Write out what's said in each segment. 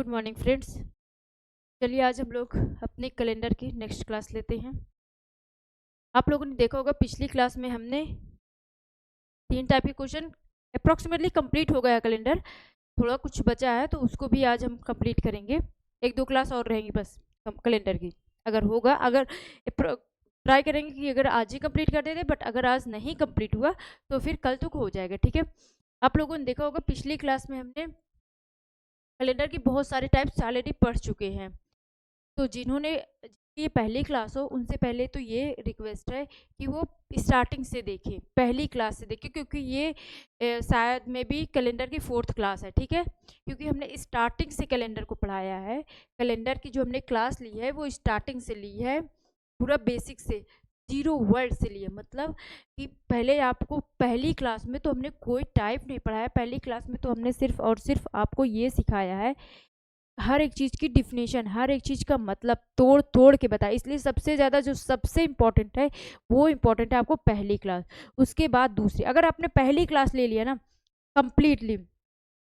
Good morning friends. चलिए आज हम लोग अपने कैलेंडर की नेक्स्ट क्लास लेते हैं। आप लोगों ने देखा होगा पिछली क्लास में हमने 3 टाइप के क्वेश्चन अप्रॉक्सीमेटली कंप्लीट हो गया कैलेंडर, थोड़ा कुछ बचा है तो उसको भी आज हम कंप्लीट करेंगे। 1-2 क्लास और रहेंगी बस कैलेंडर की। अगर ट्राई करेंगे कि अगर आज ही कंप्लीट कर देते, बट अगर आज नहीं कंप्लीट हुआ तो फिर कल तक हो जाएगा, ठीक है। आप लोगों ने देखा होगा पिछली क्लास में हमने कैलेंडर की बहुत सारे टाइप्स ऑलरेडी पढ़ चुके हैं। तो जिन्होंने ये पहली क्लास हो उनसे पहले तो ये रिक्वेस्ट है कि वो स्टार्टिंग से देखें, पहली क्लास से देखें, क्योंकि ये शायद में भी कैलेंडर की 4th क्लास है, ठीक है। क्योंकि हमने स्टार्टिंग से कैलेंडर को पढ़ाया है। कैलेंडर की जो हमने क्लास ली है वो स्टार्टिंग से ली है, पूरा बेसिक से, 0 वर्ड से लिए। मतलब कि पहले आपको पहली क्लास में तो हमने कोई टाइप नहीं पढ़ाया, पहली क्लास में तो हमने सिर्फ और सिर्फ आपको ये सिखाया है, हर एक चीज़ की डिफिनेशन, हर एक चीज़ का मतलब तोड़ तोड़ के बताया। इसलिए सबसे ज़्यादा जो सबसे इम्पोर्टेंट है वो इम्पोर्टेंट है आपको पहली क्लास, उसके बाद दूसरी। अगर आपने पहली क्लास ले लिया ना कंप्लीटली,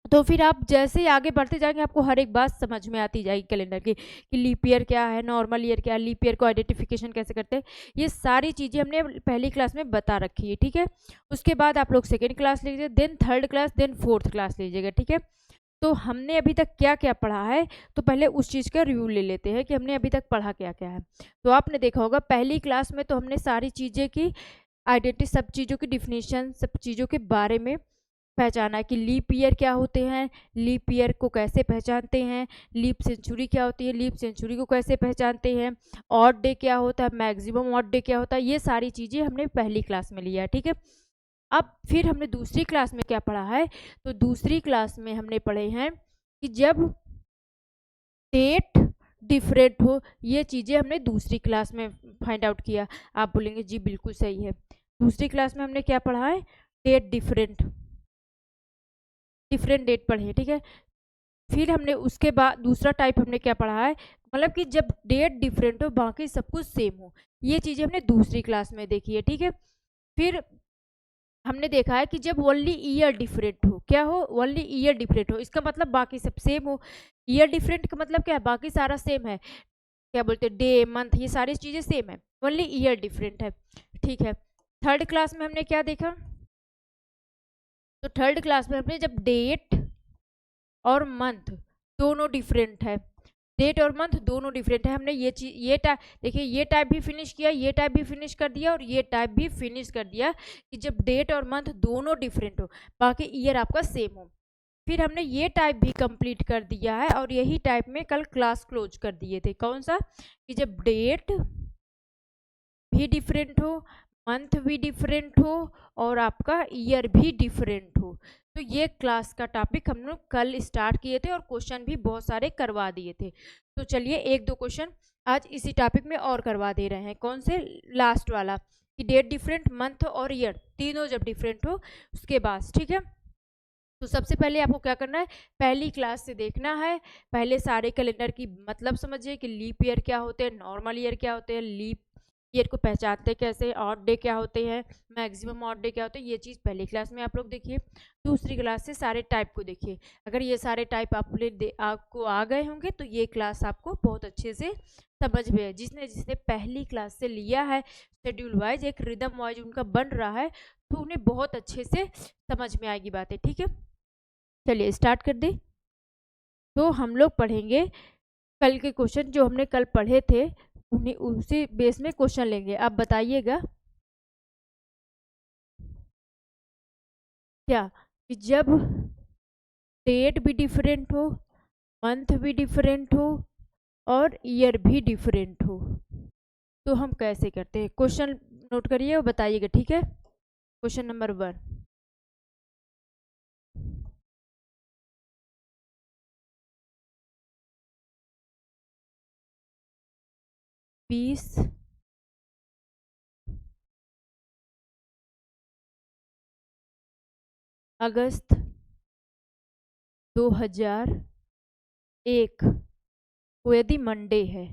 तो फिर आप जैसे ही आगे बढ़ते जाएंगे आपको हर एक बात समझ में आती जाएगी कैलेंडर की, कि लीप ईयर क्या है, नॉर्मल ईयर क्या है, लीप ईयर को आइडेंटिफिकेशन कैसे करते हैं, ये सारी चीज़ें हमने पहली क्लास में बता रखी है, ठीक है। उसके बाद आप लोग सेकेंड क्लास लीजिए, then third class, then 4th class लीजिएगा, ठीक है। तो हमने अभी तक क्या क्या पढ़ा है, तो पहले उस चीज़ का रिव्यू ले लेते हैं कि हमने अभी तक पढ़ा क्या क्या है। तो आपने देखा होगा पहली क्लास में तो हमने सारी चीज़ें की आइडेंटिटी, सब चीज़ों की डिफिनेशन, सब चीज़ों के बारे में पहचाना कि लीप ईयर क्या होते हैं, लीप ईयर को कैसे पहचानते हैं, लीप सेंचुरी क्या होती है, लीप सेंचुरी को कैसे पहचानते हैं, ऑड डे क्या होता है, मैक्सिमम ऑड डे क्या होता है, ये सारी चीज़ें हमने पहली क्लास में लिया है, ठीक है। अब फिर हमने दूसरी क्लास में क्या पढ़ा है, तो दूसरी क्लास में हमने पढ़े हैं कि जब डेट डिफरेंट हो, ये चीज़ें हमने दूसरी क्लास में फाइंड आउट किया। आप बोलेंगे जी बिल्कुल सही है, दूसरी क्लास में हमने क्या पढ़ा है, डेट डिफरेंट डेट पढ़े, ठीक है। फिर हमने उसके बाद दूसरा टाइप हमने क्या पढ़ा है, मतलब कि जब डेट डिफरेंट हो बाकी सब कुछ सेम हो, ये चीज़ें हमने दूसरी क्लास में देखी है, ठीक है। फिर हमने देखा है कि जब ओनली ईयर डिफरेंट हो, क्या हो, ओनली ईयर डिफरेंट हो, इसका मतलब बाकी सब सेम हो। ईयर डिफरेंट का मतलब क्या है, बाकी सारा सेम है, क्या बोलते हैं, डे मंथ ये सारी चीज़ें सेम है, ओनली ईयर डिफरेंट है, ठीक है। थर्ड क्लास में हमने क्या देखा, तो थर्ड क्लास में हमने जब डेट और मंथ दोनों डिफरेंट है, डेट और मंथ दोनों डिफरेंट है, हमने ये टाइप देखिए, ये टाइप भी फिनिश किया, ये टाइप भी फिनिश कर दिया और ये टाइप भी फिनिश कर दिया कि जब डेट और मंथ दोनों डिफरेंट हो बाकी ईयर आपका सेम हो। फिर हमने ये टाइप भी कंप्लीट कर दिया है और यही टाइप में कल क्लास क्लोज कर दिए थे। कौन सा, कि जब डेट भी डिफरेंट हो, मंथ भी डिफरेंट हो और आपका ईयर भी डिफरेंट हो। तो ये क्लास का टॉपिक हम लोग कल स्टार्ट किए थे और क्वेश्चन भी बहुत सारे करवा दिए थे। तो चलिए 1-2 क्वेश्चन आज इसी टॉपिक में और करवा दे रहे हैं। कौन से, लास्ट वाला, कि डेट डिफरेंट, मंथ और ईयर तीनों जब डिफरेंट हो उसके बाद, ठीक है। तो सबसे पहले आपको क्या करना है, पहली क्लास से देखना है, पहले सारे कैलेंडर की मतलब समझिए कि लीप ईयर क्या होते हैं, नॉर्मल ईयर क्या होते हैं, लीप ईयर को पहचानते कैसे, ऑड डे क्या होते हैं, मैक्सिमम ऑड डे क्या होते हैं, ये चीज़ पहली क्लास में आप लोग देखिए। दूसरी क्लास से सारे टाइप को देखिए। अगर ये सारे टाइप आपको आ गए होंगे तो ये क्लास आपको बहुत अच्छे से समझ में है। जिसने जिसने पहली क्लास से लिया है शेड्यूल वाइज, एक रिदम वाइज उनका बन रहा है, तो उन्हें बहुत अच्छे से समझ में आएगी बातें, ठीक है। चलिए स्टार्ट कर दे। तो हम लोग पढ़ेंगे कल के क्वेश्चन जो हमने कल पढ़े थे, उन्हें उसी बेस में क्वेश्चन लेंगे। आप बताइएगा क्या, कि जब डेट भी डिफरेंट हो, मंथ भी डिफरेंट हो और ईयर भी डिफरेंट हो, तो हम कैसे करते हैं। क्वेश्चन नोट करिए और बताइएगा, ठीक है। क्वेश्चन नंबर 1, 20 अगस्त 2001 को यदि मंडे है,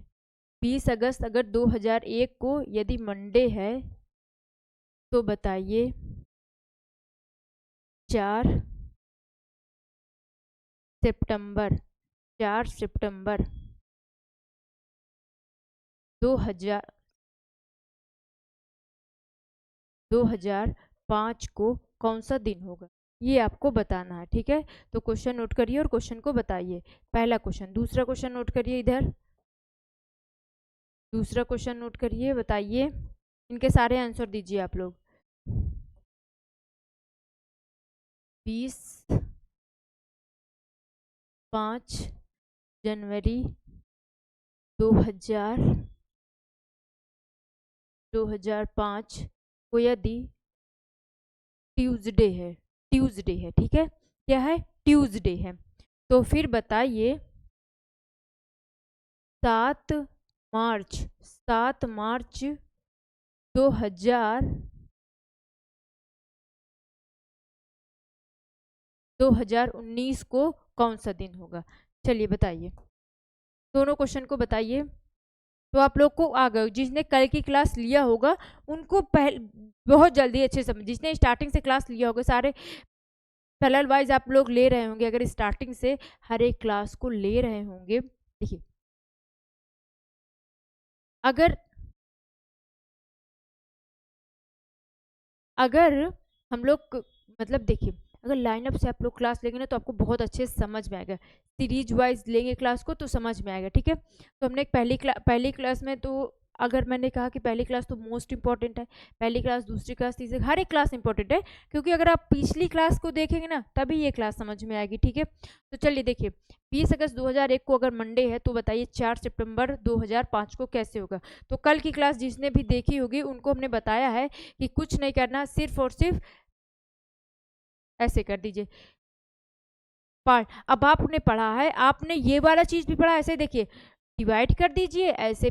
20 अगस्त अगर 2001 को यदि मंडे है, तो बताइए 4 सितंबर 4 सितंबर 2005 को कौन सा दिन होगा, ये आपको बताना है। ठीक है, तो क्वेश्चन नोट करिए और क्वेश्चन को बताइए। पहला क्वेश्चन। दूसरा क्वेश्चन नोट करिए इधर, दूसरा क्वेश्चन नोट करिए, बताइए। इनके सारे आंसर दीजिए आप लोग। 5 जनवरी 2005 को यदि ट्यूसडे है, ट्यूसडे है, ठीक है, क्या है, ट्यूसडे है, तो फिर बताइए 7 मार्च 2019 को कौन सा दिन होगा। चलिए बताइए, दोनों क्वेश्चन को बताइए। तो आप लोग को आ गए, जिसने कल की क्लास लिया होगा उनको बहुत जल्दी अच्छे समझ, जिसने स्टार्टिंग से क्लास लिया होगा, सारे पैरेलल वाइज आप लोग ले रहे होंगे, अगर स्टार्टिंग से हर एक क्लास को ले रहे होंगे। देखिए, अगर हम लोग मतलब देखिए, अगर लाइनअप से आप लोग क्लास लेंगे ना तो आपको बहुत अच्छे से समझ में आएगा। सीरीज वाइज लेंगे क्लास को तो समझ में आएगा। ठीक है, तो हमने एक पहली क्लास में, तो अगर मैंने कहा कि पहली क्लास तो मोस्ट इंपॉर्टेंट है, पहली क्लास, दूसरी क्लास, तीसरी, हर एक क्लास इंपॉर्टेंट है, क्योंकि अगर आप पिछली क्लास को देखेंगे ना तभी ये क्लास समझ में आएगी। ठीक है, तो चलिए देखिए, 20 अगस्त 2001 को अगर मंडे है तो बताइए 4 सितंबर 2005 को कैसे होगा। तो कल की क्लास जिसने भी देखी होगी उनको हमने बताया है कि कुछ नहीं करना, सिर्फ और सिर्फ ऐसे कर दीजिए पार्ट। अब आपने पढ़ा है, आपने ये वाला चीज भी पढ़ा, ऐसे देखिए डिवाइड कर दीजिए, ऐसे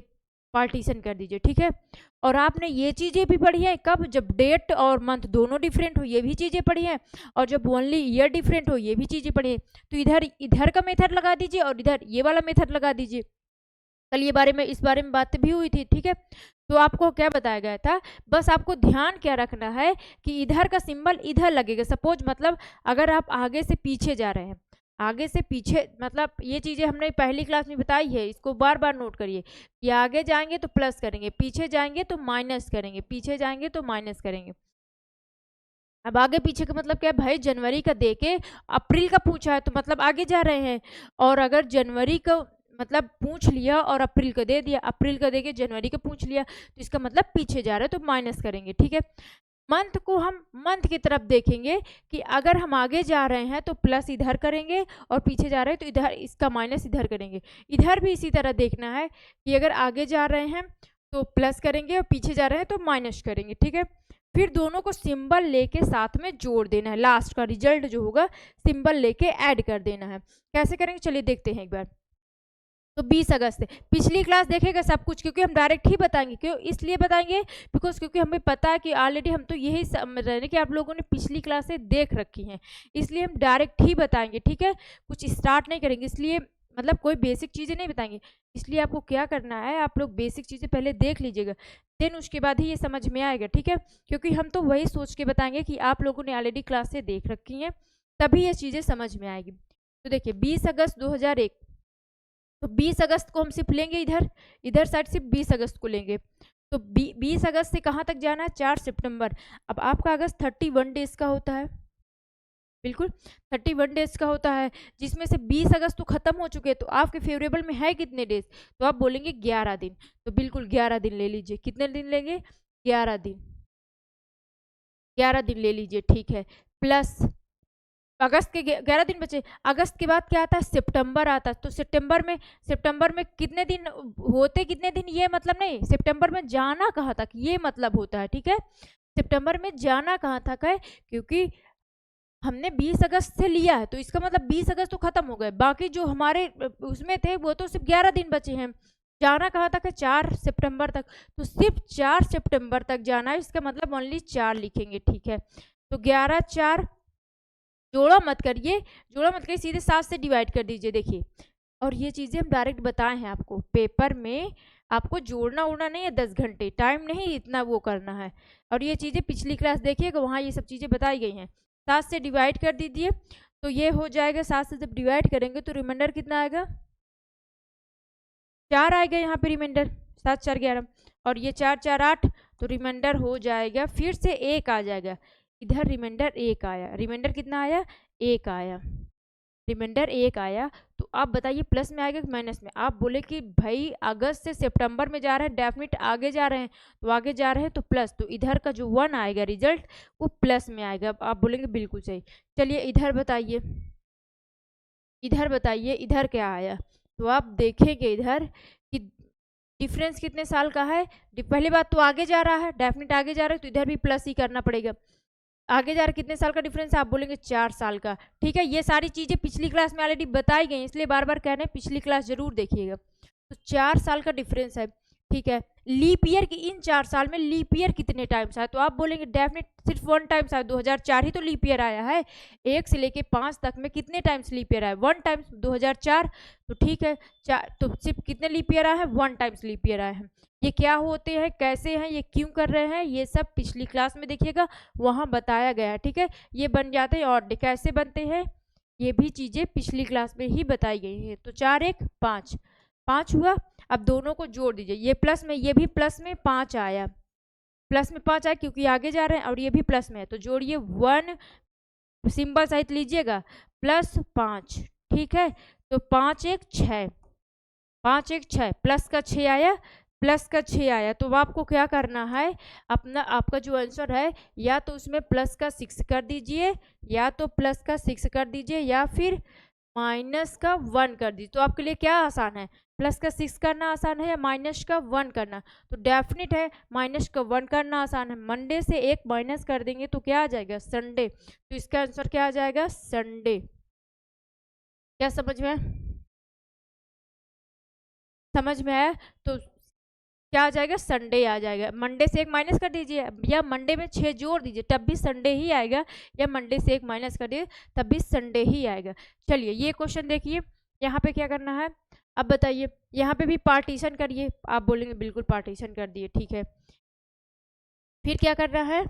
पार्टीशन कर दीजिए। ठीक है, और आपने ये चीजें भी पढ़ी है कब, जब डेट और मंथ दोनों डिफरेंट हो, ये भी चीजें पढ़ी हैं, और जब ओनली ईयर डिफरेंट हो, ये भी चीजें पढ़ी है। तो इधर का मेथड लगा दीजिए और इधर ये वाला मेथड लगा दीजिए। कल इस बारे में बात भी हुई थी। ठीक है, तो आपको क्या बताया गया था, बस आपको ध्यान क्या रखना है कि इधर का सिंबल इधर लगेगा। सपोज मतलब अगर आप आगे से पीछे जा रहे हैं, आगे से पीछे, मतलब ये चीज़ें हमने पहली क्लास में बताई है, इसको बार बार नोट करिए कि आगे जाएंगे तो प्लस करेंगे, पीछे जाएंगे तो माइनस करेंगे, पीछे जाएंगे तो माइनस करेंगे। अब आगे पीछे का मतलब क्या है भाई, जनवरी का देके अप्रैल का पूछा है तो मतलब आगे जा रहे हैं, और अगर जनवरी का मतलब पूछ लिया और अप्रैल का दे दिया, अप्रैल का देके जनवरी का पूछ लिया, तो इसका मतलब पीछे जा रहे हैं तो माइनस करेंगे। ठीक है, मंथ को हम मंथ की तरफ देखेंगे कि अगर हम आगे जा रहे हैं तो प्लस इधर करेंगे, और पीछे जा रहे हैं तो इधर इसका माइनस इधर करेंगे। इधर भी इसी तरह देखना है कि अगर आगे जा रहे हैं तो प्लस करेंगे और पीछे जा रहे हैं तो माइनस करेंगे। ठीक है, फिर दोनों को सिंबल लेके साथ में जोड़ देना है, लास्ट का रिजल्ट जो होगा सिंबल लेके ऐड कर देना है। कैसे करेंगे चलिए देखते हैं एक बार। तो 20 अगस्त पिछली क्लास देखेगा सब कुछ, क्योंकि हम डायरेक्ट ही बताएंगे। क्यों इसलिए बताएंगे, बिकॉज क्योंकि हमें पता है कि ऑलरेडी हम तो यही समझ रहे हैं कि आप लोगों ने पिछली क्लासें देख रखी हैं, इसलिए हम डायरेक्ट ही बताएंगे। ठीक है, कुछ स्टार्ट नहीं करेंगे, इसलिए मतलब कोई बेसिक चीज़ें नहीं बताएंगे। इसलिए आपको क्या करना है, आप लोग बेसिक चीज़ें पहले देख लीजिएगा, देन उसके बाद ही ये समझ में आएगा। ठीक है, क्योंकि हम तो वही सोच के बताएंगे कि आप लोगों ने ऑलरेडी क्लासें देख रखी हैं, तभी ये चीज़ें समझ में आएगी। तो देखिए 20 अगस्त 2001, तो 20 अगस्त को हम सिर्फ लेंगे इधर साइड सिर्फ 20 अगस्त को लेंगे। तो 20 अगस्त से कहाँ तक जाना है, 4 सितंबर। अब आपका अगस्त 31 डेज का होता है, बिल्कुल 31 डेज का होता है, जिसमें से 20 अगस्त तो खत्म हो चुके हैं, तो आपके फेवरेबल में है कितने डेज, तो आप बोलेंगे 11 दिन। तो बिल्कुल 11 दिन ले लीजिए। कितने दिन लेंगे, 11 दिन, 11 दिन ले लीजिए। ठीक है, प्लस अगस्त के 11 दिन बचे। अगस्त के बाद क्या आता है, सितंबर आता है। तो सितंबर में कितने दिन होते, कितने दिन, ये मतलब नहीं, सितंबर में जाना कहाँ तक ये मतलब होता है। ठीक है, सितंबर में जाना कहाँ तक है, क्योंकि हमने 20 अगस्त से लिया है तो इसका मतलब 20 अगस्त तो खत्म हो गए, बाकी जो हमारे उसमें थे वो तो सिर्फ 11 दिन बचे हैं। जाना कहाँ तक है, 4 सितंबर तक, तो सिर्फ 4 सितंबर तक जाना है, इसका मतलब ओनली 4 लिखेंगे। ठीक है, तो 11 4, जोड़ा मत करिए, सीधे 7 से डिवाइड कर दीजिए। देखिए, और ये चीज़ें हम डायरेक्ट बताए हैं आपको, पेपर में आपको जोड़ना उड़ना नहीं है, 10 घंटे टाइम नहीं इतना वो करना है। और ये चीज़ें पिछली क्लास देखिएगा, वहाँ ये सब चीज़ें बताई गई हैं। 7 से डिवाइड कर दीजिए, तो ये हो जाएगा 7 से जब डिवाइड करेंगे तो रिमाइंडर कितना आएगा, 4 आएगा यहाँ पे रिमाइंडर, 7 4 11 और ये 4 4 8, तो रिमाइंडर हो जाएगा फिर से 1 आ जाएगा। इधर रिमाइंडर 1 आया, रिमाइंडर कितना आया, 1 आया, रिमाइंडर 1 आया। तो आप बताइए प्लस में आएगा कि माइनस में। आप बोले कि भाई अगस्त से सितंबर में जा रहे हैं, डेफिनेट आगे जा रहे हैं, तो आगे जा रहे हैं तो प्लस, तो इधर का जो 1 आएगा रिजल्ट वो प्लस में आएगा। आप बोलेंगे बिल्कुल सही। चलिए इधर बताइए, इधर बताइए इधर क्या आया। तो आप देखेंगे इधर कि डिफरेंस कितने साल का है। पहली बात तो आगे जा रहा है, डेफिनेट आगे जा रहा है, तो इधर भी प्लस ही करना पड़ेगा। आगे जा रहा कितने साल का डिफरेंस है, आप बोलेंगे 4 साल का। ठीक है, ये सारी चीज़ें पिछली क्लास में ऑलरेडी बताई गई, इसलिए बार बार कह रहे हैं पिछली क्लास जरूर देखिएगा। तो 4 साल का डिफरेंस है। ठीक है, लीप ईयर की इन 4 साल में लीप ईयर कितने टाइम्स आया, तो आप बोलेंगे डेफिनेट सिर्फ 1 टाइम्स आया, 2004 ही तो लीप ईयर आया है। 1 से लेके 5 तक में कितने टाइम्स लीप ईयर आया, 1 टाइम्स 2004। तो ठीक है, तो सिर्फ कितने लीप ईयर आया है, 1 टाइम्स लीप ईयर आया है। ये क्या होते हैं, कैसे हैं, ये क्यों कर रहे हैं, ये सब पिछली क्लास में देखिएगा, वहाँ बताया गया है। ठीक है, ये बन जाते हैं और कैसे बनते हैं ये भी चीज़ें पिछली क्लास में ही बताई गई हैं। तो 4 1 5 5 हुआ। अब दोनों को जोड़ दीजिए, ये प्लस में, ये भी प्लस में 5 आया, प्लस में 5 आया क्योंकि आगे जा रहे हैं, और ये भी प्लस में है, तो जोड़िए 1 सिंबल सहित लीजिएगा प्लस 5। ठीक है, तो 5 1 6, 5 1 6, प्लस का 6 आया, प्लस का 6 आया। तो आपको क्या करना है, अपना आपका जो आंसर है या तो उसमें प्लस का 6 कर दीजिए, या तो प्लस का 6 कर दीजिए, या फिर माइनस का 1 कर दीजिए। तो आपके लिए क्या आसान है, प्लस का 6 करना आसान है या माइनस का 1 करना। तो डेफिनेट है माइनस का 1 करना आसान है। मंडे से 1 माइनस कर देंगे तो क्या आ जाएगा, संडे। तो इसका आंसर क्या आ जाएगा, संडे। क्या समझ में, समझ में आया। तो क्या आ जाएगा, संडे आ जाएगा। मंडे से 1 माइनस कर दीजिए, या मंडे में 6 जोड़ दीजिए तब भी संडे ही आएगा, या मंडे से 1 माइनस कर दीजिए तब भी संडे ही आएगा। चलिए ये क्वेश्चन देखिए, यहाँ पे क्या करना है, अब बताइए यहाँ पे भी पार्टीशन करिए। आप बोलेंगे बिल्कुल पार्टीशन कर दिए, ठीक है। फिर क्या करना है,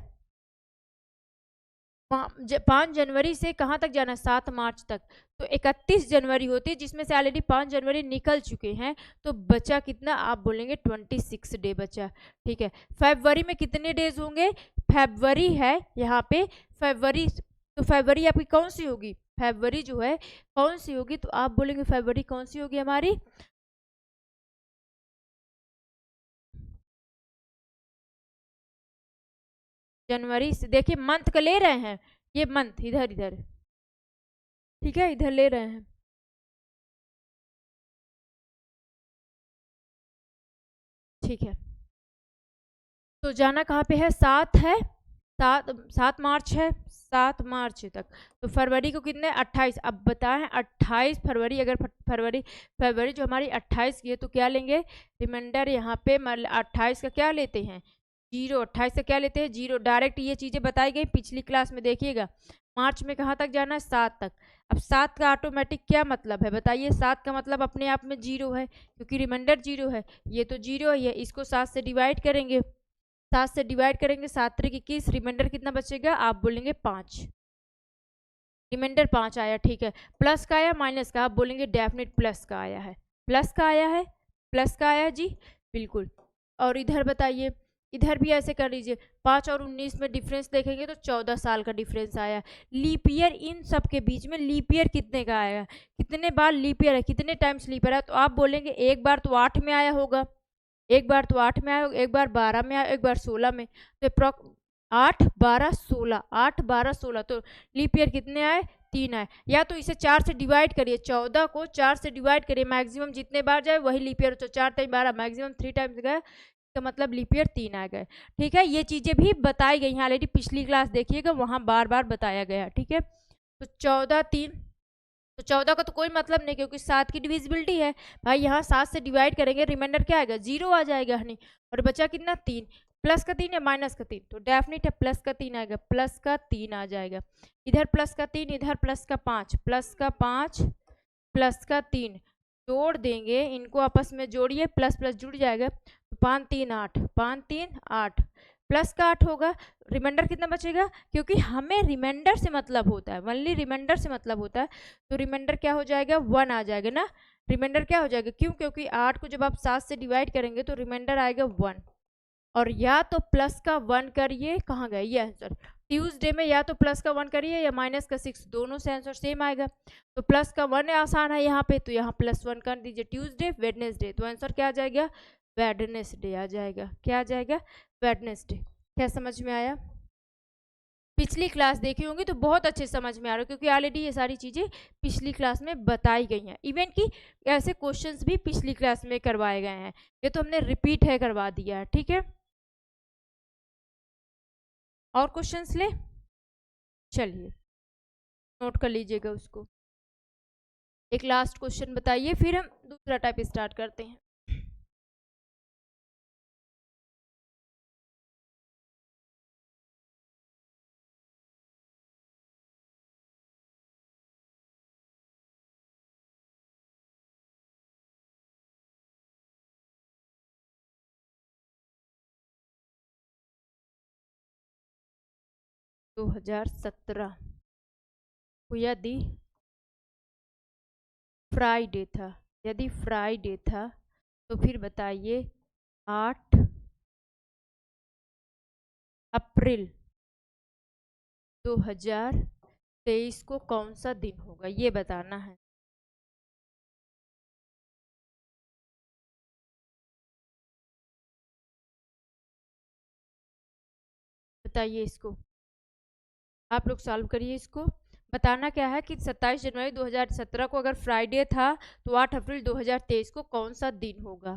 5 जनवरी से कहाँ तक जाना है, 7 मार्च तक। तो 31 जनवरी होती है, जिसमें से ऑलरेडी 5 जनवरी निकल चुके हैं, तो बचा कितना, आप बोलेंगे 26 डे बचा। ठीक है, फरवरी में कितने डेज होंगे, फरवरी है यहाँ पे, फरवरी, तो फरवरी आपकी कौन सी होगी, फरवरी जो है कौन सी होगी, तो आप बोलेंगे फरवरी कौन सी होगी हमारी, जनवरी से। देखिए मंथ का ले रहे हैं, ये मंथ इधर इधर, ठीक है, इधर ले रहे हैं। ठीक है, तो जाना कहाँ पे है, 7 है, 7 मार्च है, 7 मार्च तक। तो फरवरी को कितने, 28। अब बताएं 28 फरवरी, अगर फरवरी जो हमारी 28 की है, तो क्या लेंगे, रिमाइंडर यहाँ पे 28 का क्या लेते हैं, 0। 28 का क्या लेते हैं, 0। डायरेक्ट ये चीज़ें बताई गई पिछली क्लास में, देखिएगा। मार्च में कहाँ तक जाना है, 7 तक। अब 7 का ऑटोमेटिक क्या मतलब है बताइए, 7 का मतलब अपने आप में 0 है, क्योंकि रिमाइंडर 0 है, ये तो 0 है, इसको 7 से डिवाइड करेंगे, 7 से डिवाइड करेंगे, 7 3 21, रिमाइंडर कितना बचेगा, आप बोलेंगे 5, रिमाइंडर 5 आया। ठीक है, प्लस का आया माइनस का, आप बोलेंगे डेफिनेट प्लस का आया है, प्लस का आया है, प्लस का आया जी, बिल्कुल। और इधर बताइए, इधर भी ऐसे कर लीजिए, 5 और 19 में डिफरेंस देखेंगे तो 14 साल का डिफरेंस आया। लीप ईयर इन सब के बीच में लीप ईयर कितने का आया, कितने बार लीप ईयर है, कितने टाइम्स लीप ईयर है, तो आप बोलेंगे एक बार तो 8 में आया होगा, एक बार तो 8 में आया, एक बार 12 में आया, एक बार 16 में। तो 8 12 16, 8 12 16, तो लीप ईयर कितने आए, 3 आए। या तो इसे 4 से डिवाइड करिए, 14 को 4 से डिवाइड करिए, मैक्सिमम जितने बार जाए वही लीप ईयर, तो 4 3 12, मैक्सिमम 3 टाइम्स गए, तो मतलब लीप ईयर 3 आ गए। ठीक है, ये चीज़ें भी बताई गई हैं ऑलरेडी, पिछली क्लास देखिएगा, वहाँ बार बार बताया गया। ठीक है, तो 14 3, तो 14 का तो कोई मतलब नहीं, क्योंकि 7 की डिविजिबिलिटी है भाई, यहाँ 7 से डिवाइड करेंगे, रिमाइंडर क्या आएगा, 0 आ जाएगा हनी, और बचा कितना, 3। प्लस का 3 या माइनस का 3, तो डेफिनेट है प्लस का 3 आएगा, प्लस का 3 आ जाएगा। इधर प्लस का 3, इधर प्लस का 5, प्लस का 5 प्लस का 3 जोड़ देंगे, इनको आपस में जोड़िए, प्लस प्लस जुड़ जाएगा, तो 5 3 8, 5 3 8, प्लस का 8 होगा, रिमाइंडर कितना बचेगा, क्योंकि हमें रिमाइंडर से मतलब होता है, ओनली रिमाइंडर से मतलब होता है, तो रिमाइंडर क्या हो जाएगा, 1 आ जाएगा ना। रिमाइंडर क्या हो जाएगा, क्यों, क्योंकि 8 को जब आप 7 से डिवाइड करेंगे तो रिमाइंडर आएगा 1। और या तो प्लस का 1 करिए, कहाँ गया ये आंसर, ट्यूसडे में या तो प्लस का 1 करिए या माइनस का 6, दोनों से आंसर सेम आएगा। तो प्लस का 1 आसान है यहाँ पे, तो यहाँ +1 कर दीजिए, ट्यूसडे वेडनेसडे, तो आंसर क्या आ जाएगा, वेडनेसडे आ जाएगा। क्या आ जाएगा, वेडनेसडे। क्या समझ में आया, पिछली क्लास देखी होंगी तो बहुत अच्छे समझ में आ रहा है, क्योंकि ऑलरेडी ये सारी चीज़ें पिछली क्लास में बताई गई हैं, इवन कि ऐसे क्वेश्चंस भी पिछली क्लास में करवाए गए हैं, ये तो हमने रिपीट है करवा दिया है। ठीक है, और क्वेश्चंस ले, चलिए नोट कर लीजिएगा उसको। एक लास्ट क्वेश्चन बताइए, फिर हम दूसरा टाइप स्टार्ट करते हैं। दो 2017 को यदि फ्राइडे था, यदि फ्राइडे था तो फिर बताइए 8 अप्रैल 2023 को कौन सा दिन होगा, ये बताना है। बताइए इसको, आप लोग सॉल्व करिए इसको। बताना क्या है कि 27 जनवरी 2017 को अगर फ्राइडे था तो 8 अप्रैल 2023 को कौन सा दिन होगा।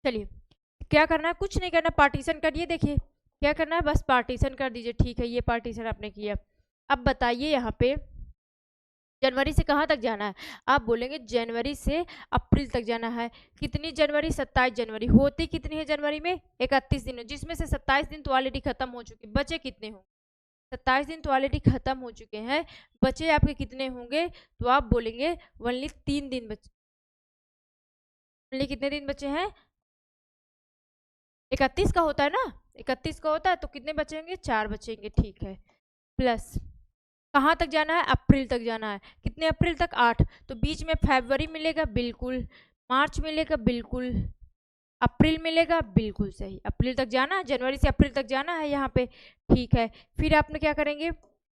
चलिए, क्या करना है, कुछ नहीं करना, पार्टीशन करिए, देखिए क्या करना है, बस पार्टीशन कर दीजिए। ठीक है, ये पार्टीशन आपने किया। अब बताइए यहाँ पे जनवरी से कहाँ तक जाना है, आप बोलेंगे जनवरी से अप्रैल तक जाना है। कितनी जनवरी, 27 जनवरी, होती कितनी है जनवरी में, 31 दिन, जिसमें से 27 दिन तो ऑलरेडी खत्म हो चुके, बचे कितने होंगे, 27 दिन तो ऑलरेडी खत्म हो चुके हैं, बचे आपके कितने होंगे, तो आप बोलेंगे ओनली 3 दिन बचे, ओनली कितने दिन बचे हैं, 31 का होता है ना, 31 का होता है, तो कितने बचेंगे, 4 बचेंगे। ठीक है, प्लस कहाँ तक जाना है, अप्रैल तक जाना है, कितने अप्रैल तक, 8, तो बीच में फरवरी मिलेगा बिल्कुल, मार्च मिलेगा बिल्कुल, अप्रैल मिलेगा बिल्कुल सही, अप्रैल तक जाना है, जनवरी से अप्रैल तक जाना है यहाँ पे। ठीक है, फिर आपने क्या करेंगे,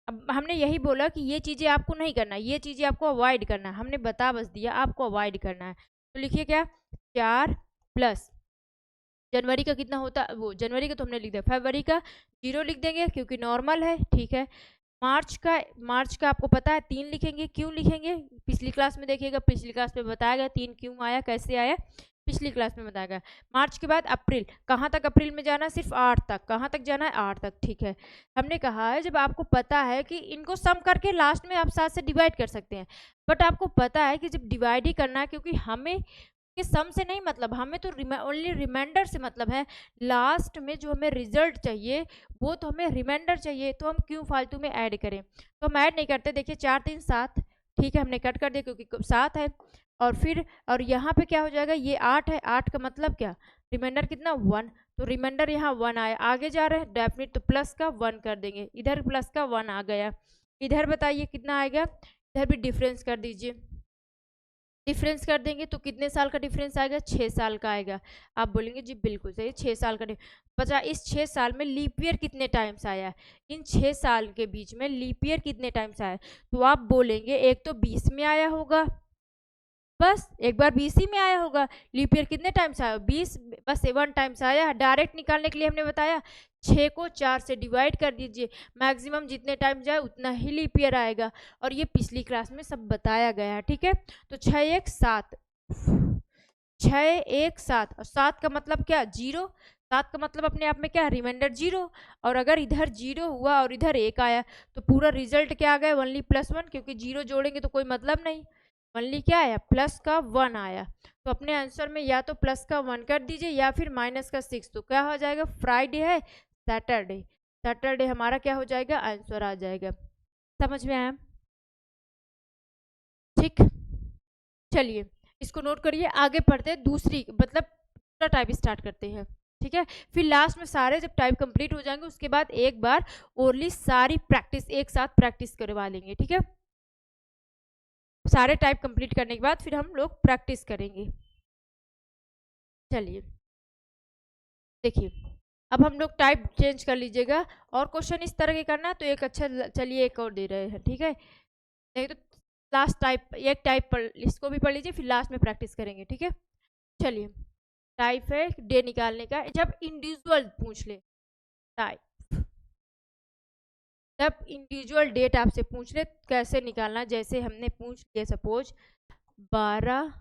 अब हमने यही बोला कि ये चीज़ें आपको नहीं करना, ये चीज़ें आपको अवॉइड करना है, हमने बता बस दिया आपको अवॉइड करना है। तो लिखिए क्या, 4 प्लस जनवरी का कितना होता है, वो जनवरी का तो हमने लिख दिया, फरवरी का 0 लिख देंगे क्योंकि नॉर्मल है। ठीक है, मार्च का आपको पता है 3 लिखेंगे, क्यों लिखेंगे, पिछली क्लास में देखिएगा, पिछली क्लास में बताया गया 3 क्यों आया, कैसे आया, पिछली क्लास में बताया गया। मार्च के बाद अप्रैल, कहाँ तक अप्रैल में जाना है, सिर्फ 8 तक, कहाँ तक जाना है, 8 तक। ठीक है, हमने कहा है जब आपको पता है कि इनको सम करके लास्ट में आप 7 से डिवाइड कर सकते हैं, बट आपको पता है कि जब डिवाइड ही करना है, क्योंकि हमें कि सम से नहीं मतलब, हमें तो ओनली रिमाइंडर से मतलब है, लास्ट में जो हमें रिजल्ट चाहिए वो तो हमें रिमाइंडर चाहिए, तो हम क्यों फालतू में ऐड करें, तो हम ऐड नहीं करते। देखिए 4 3 7, ठीक है, हमने कट कर दिया क्योंकि 7 है, और फिर और यहाँ पे क्या हो जाएगा, ये 8 है, 8 का मतलब क्या, रिमाइंडर कितना, 1, तो रिमाइंडर यहाँ 1 आया, आगे जा रहे हैं डेफिनेट, तो प्लस का 1 कर देंगे, इधर प्लस का 1 आ गया, इधर बताइए कितना आएगा, इधर भी डिफरेंस कर दीजिए, डिफरेंस कर देंगे तो कितने साल का डिफरेंस आएगा, 6 साल का आएगा। आप बोलेंगे जी बिल्कुल सही, 6 साल का बचा, इस 6 साल में लीप ईयर कितने टाइम्स आया, इन 6 साल के बीच में लीप ईयर कितने टाइम्स आया, तो आप बोलेंगे एक तो 20 में आया होगा, बस एक बार 20 ही में आया होगा, लीप ईयर कितने टाइम्स आया, 20, बस 1 टाइम्स आया। डायरेक्ट निकालने के लिए हमने बताया 6 को 4 से डिवाइड कर दीजिए, मैक्सिमम जितने टाइम जाए उतना ही लीप ईयर आएगा, और ये पिछली क्लास में सब बताया गया है। ठीक है, तो 6 1 7, 6 1 7, और 7 का मतलब क्या, 0, 7 का मतलब अपने आप में क्या है, रिमाइंडर 0, और अगर इधर 0 हुआ और इधर 1 आया तो पूरा रिजल्ट क्या आ गया, ओनली +1, क्योंकि 0 जोड़ेंगे तो कोई मतलब नहीं, ओनली क्या आया, प्लस का 1 आया, तो अपने आंसर में या तो प्लस का 1 कर दीजिए या फिर माइनस का 6, तो क्या हो जाएगा, फ्राइडे है, सैटरडे, सैटरडे हमारा क्या हो जाएगा, आंसर आ जाएगा। समझ में आया। ठीक, चलिए इसको नोट करिए, आगे पढ़ते हैं, दूसरी मतलब दूसरा टाइप स्टार्ट करते हैं। ठीक है, फिर लास्ट में सारे जब टाइप कंप्लीट हो जाएंगे उसके बाद एक बार ओरली सारी प्रैक्टिस एक साथ प्रैक्टिस करवा लेंगे। ठीक है, सारे टाइप कंप्लीट करने के बाद फिर हम लोग प्रैक्टिस करेंगे। चलिए देखिए, अब हम लोग टाइप चेंज कर लीजिएगा, और क्वेश्चन इस तरह के करना है तो एक अच्छा, चलिए एक और दे रहे हैं। ठीक है, नहीं तो लास्ट टाइप, एक टाइप पढ़, इसको भी पढ़ लीजिए, फिर लास्ट में प्रैक्टिस करेंगे। ठीक है, चलिए टाइप है डे निकालने का, जब इंडिविजुअल पूछ ले टाइप, जब इंडिविजुअल डेट आपसे पूछ ले कैसे निकालना, जैसे हमने पूछ लिया सपोज 12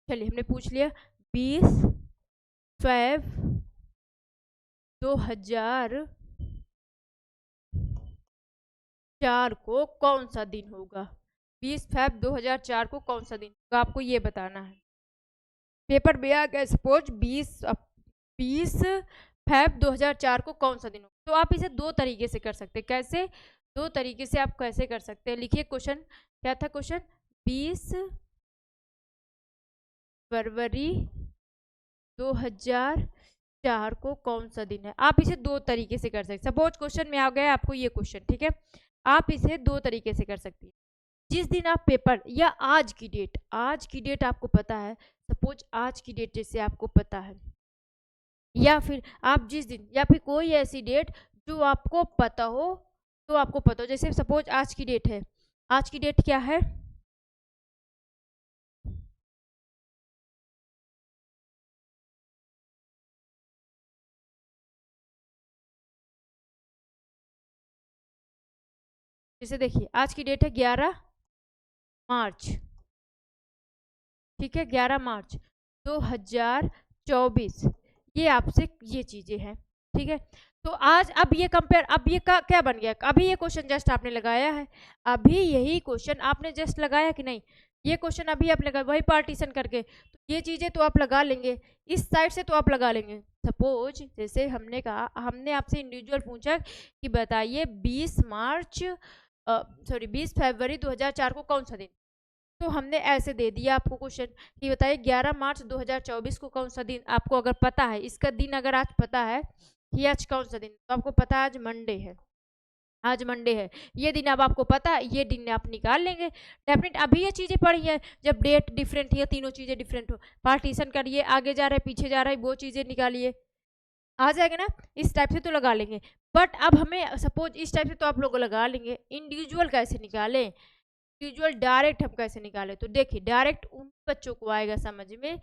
चलिए हमने पूछ लिया 20 फ़रवरी 2004 को कौन सा दिन होगा, 20 फ़रवरी 2004 को कौन सा दिन होगा, आपको ये बताना है। पेपर में आ गया सपोज 20 फ़रवरी 2004 को कौन सा दिन होगा, तो आप इसे दो तरीके से कर सकते हैं। कैसे, दो तरीके से आप कैसे कर सकते हैं, लिखिए क्वेश्चन क्या था, क्वेश्चन 20 फरवरी 2004 को कौन सा दिन है। आप इसे दो तरीके से कर सकते, सपोज क्वेश्चन में आ गया आपको ये क्वेश्चन। ठीक है, आप इसे दो तरीके से कर सकती हैं। जिस दिन आप पेपर, या आज की डेट आपको पता है, सपोज आज की डेट जैसे आपको पता है, या फिर आप जिस दिन, या फिर कोई ऐसी डेट जो आपको पता हो, तो आपको पता हो, जैसे सपोज आज की डेट है, आज की डेट क्या है, जैसे देखिए आज की डेट है 11 मार्च। ठीक है, 11 मार्च 2024, ये आपसे ये चीजें हैं। ठीक है, तो आज अब ये कंपेयर, अब ये क्या बन गया, अभी ये क्वेश्चन जस्ट आपने लगाया है, अभी यही क्वेश्चन आपने जस्ट लगाया कि नहीं, ये क्वेश्चन अभी आप लगा, वही पार्टीशन करके, तो ये चीजें तो आप लगा लेंगे, इस साइड से तो आप लगा लेंगे। सपोज जैसे हमने कहा, हमने आपसे इंडिविजुअल पूछा कि बताइए 20 फरवरी 2004 को कौन सा दिन, तो हमने ऐसे दे दिया आपको क्वेश्चन कि बताइए 11 मार्च 2024 को कौन सा दिन, आपको अगर पता है इसका दिन, अगर आज पता है कि आज कौन सा दिन, तो आपको पता है आज मंडे है, आज मंडे है, ये दिन अब आपको पता है, ये दिन आप निकाल लेंगे डेफिनेट। अभी ये चीज़ें पढ़ी है, जब डेट डिफरेंट है, तीनों चीज़ें डिफरेंट हो, पार्टीशन करिए, आगे जा रहे पीछे जा रहे, वो चीज़ें निकालिए, आ जाएगा ना, इस टाइप से तो लगा लेंगे। बट अब हमें सपोज इस टाइप से तो आप लोग लगा लेंगे, इंडिविजुअल कैसे निकालें, इंडिविजुअल डायरेक्ट हम कैसे निकालें, तो देखिए डायरेक्ट उन बच्चों को आएगा समझ में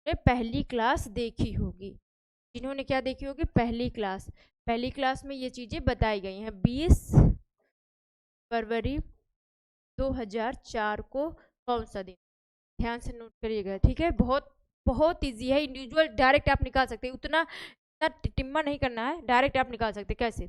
पहली क्लास देखी होगी, जिन्होंने क्या देखी होगी, पहली क्लास में ये चीज़ें बताई गई हैं। 20 फरवरी 2004 को कौन सा दिन, ध्यान से नोट करिएगा। ठीक है, बहुत बहुत ईजी है, इंडिविजुअल डायरेक्ट आप निकाल सकते हैं, उतना टिम्मा नहीं करना है, डायरेक्ट आप निकाल सकते हैं। कैसे,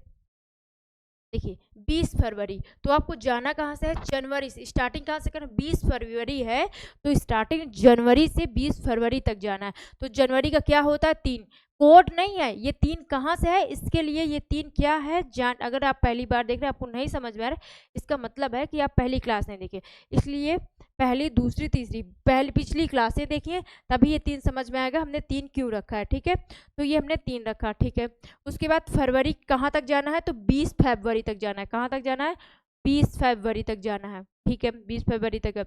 देखिए 20 फरवरी, तो आपको जाना कहाँ से है, जनवरी से, स्टार्टिंग कहाँ से करना, 20 फरवरी है तो स्टार्टिंग जनवरी से 20 फरवरी तक जाना है। तो जनवरी का क्या होता है, 3, कोड नहीं है, ये 3 कहाँ से है, इसके लिए ये 3 क्या है, अगर आप पहली बार देख रहे हैं, आपको नहीं समझ में आ रहा है, इसका मतलब है कि आप पहली क्लास नहीं देखे, इसलिए पहली दूसरी तीसरी पिछली क्लासें देखिए, तभी ये 3 समझ में आएगा हमने 3 क्यों रखा है। ठीक है, तो ये हमने 3 रखा। ठीक है, उसके बाद फरवरी कहाँ तक जाना है, तो 20 फरवरी तक जाना है, कहाँ तक जाना है, 20 फरवरी तक जाना है। ठीक है, 20 फरवरी तक,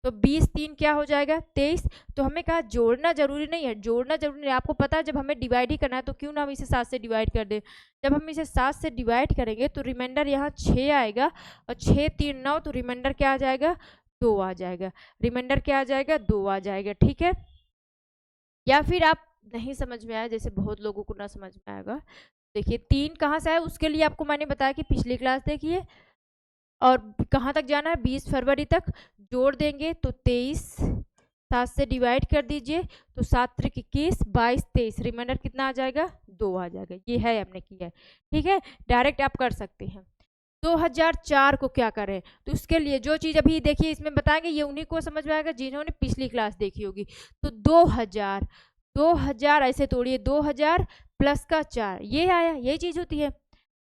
तो 20 3 क्या हो जाएगा, 23। तो हमें कहा जोड़ना जरूरी नहीं है, जोड़ना जरूरी नहीं है, आपको पता है जब हमें डिवाइड ही करना है तो क्यों ना हम इसे 7 से डिवाइड कर दें। जब हम इसे 7 से डिवाइड करेंगे तो रिमाइंडर यहाँ 6 आएगा, और 6 3 9, तो रिमाइंडर क्या आ जाएगा, 2 आ जाएगा, रिमाइंडर क्या आ जाएगा, 2 आ जाएगा। ठीक है, या फिर आप नहीं समझ में आया, जैसे बहुत लोगों को ना समझ में आएगा, देखिए 3 कहाँ से आया, उसके लिए आपको मैंने बताया कि पिछली क्लास देखिए, और कहाँ तक जाना है, 20 फरवरी तक, जोड़ देंगे तो 23, 7 से डिवाइड कर दीजिए तो 7 त्रिक 21, 22 23, रिमाइंडर कितना आ जाएगा, 2 आ जाएगा। ये है हमने किया है। ठीक है, डायरेक्ट आप कर सकते हैं। 2004 को क्या करें, तो उसके लिए जो चीज़ अभी देखिए इसमें बताएंगे ये उन्हीं को समझ में आएगा जिन्होंने पिछली क्लास देखी होगी। तो 2000 ऐसे तोड़िए, 2000 प्लस का 4 ये आया, यही चीज़ होती है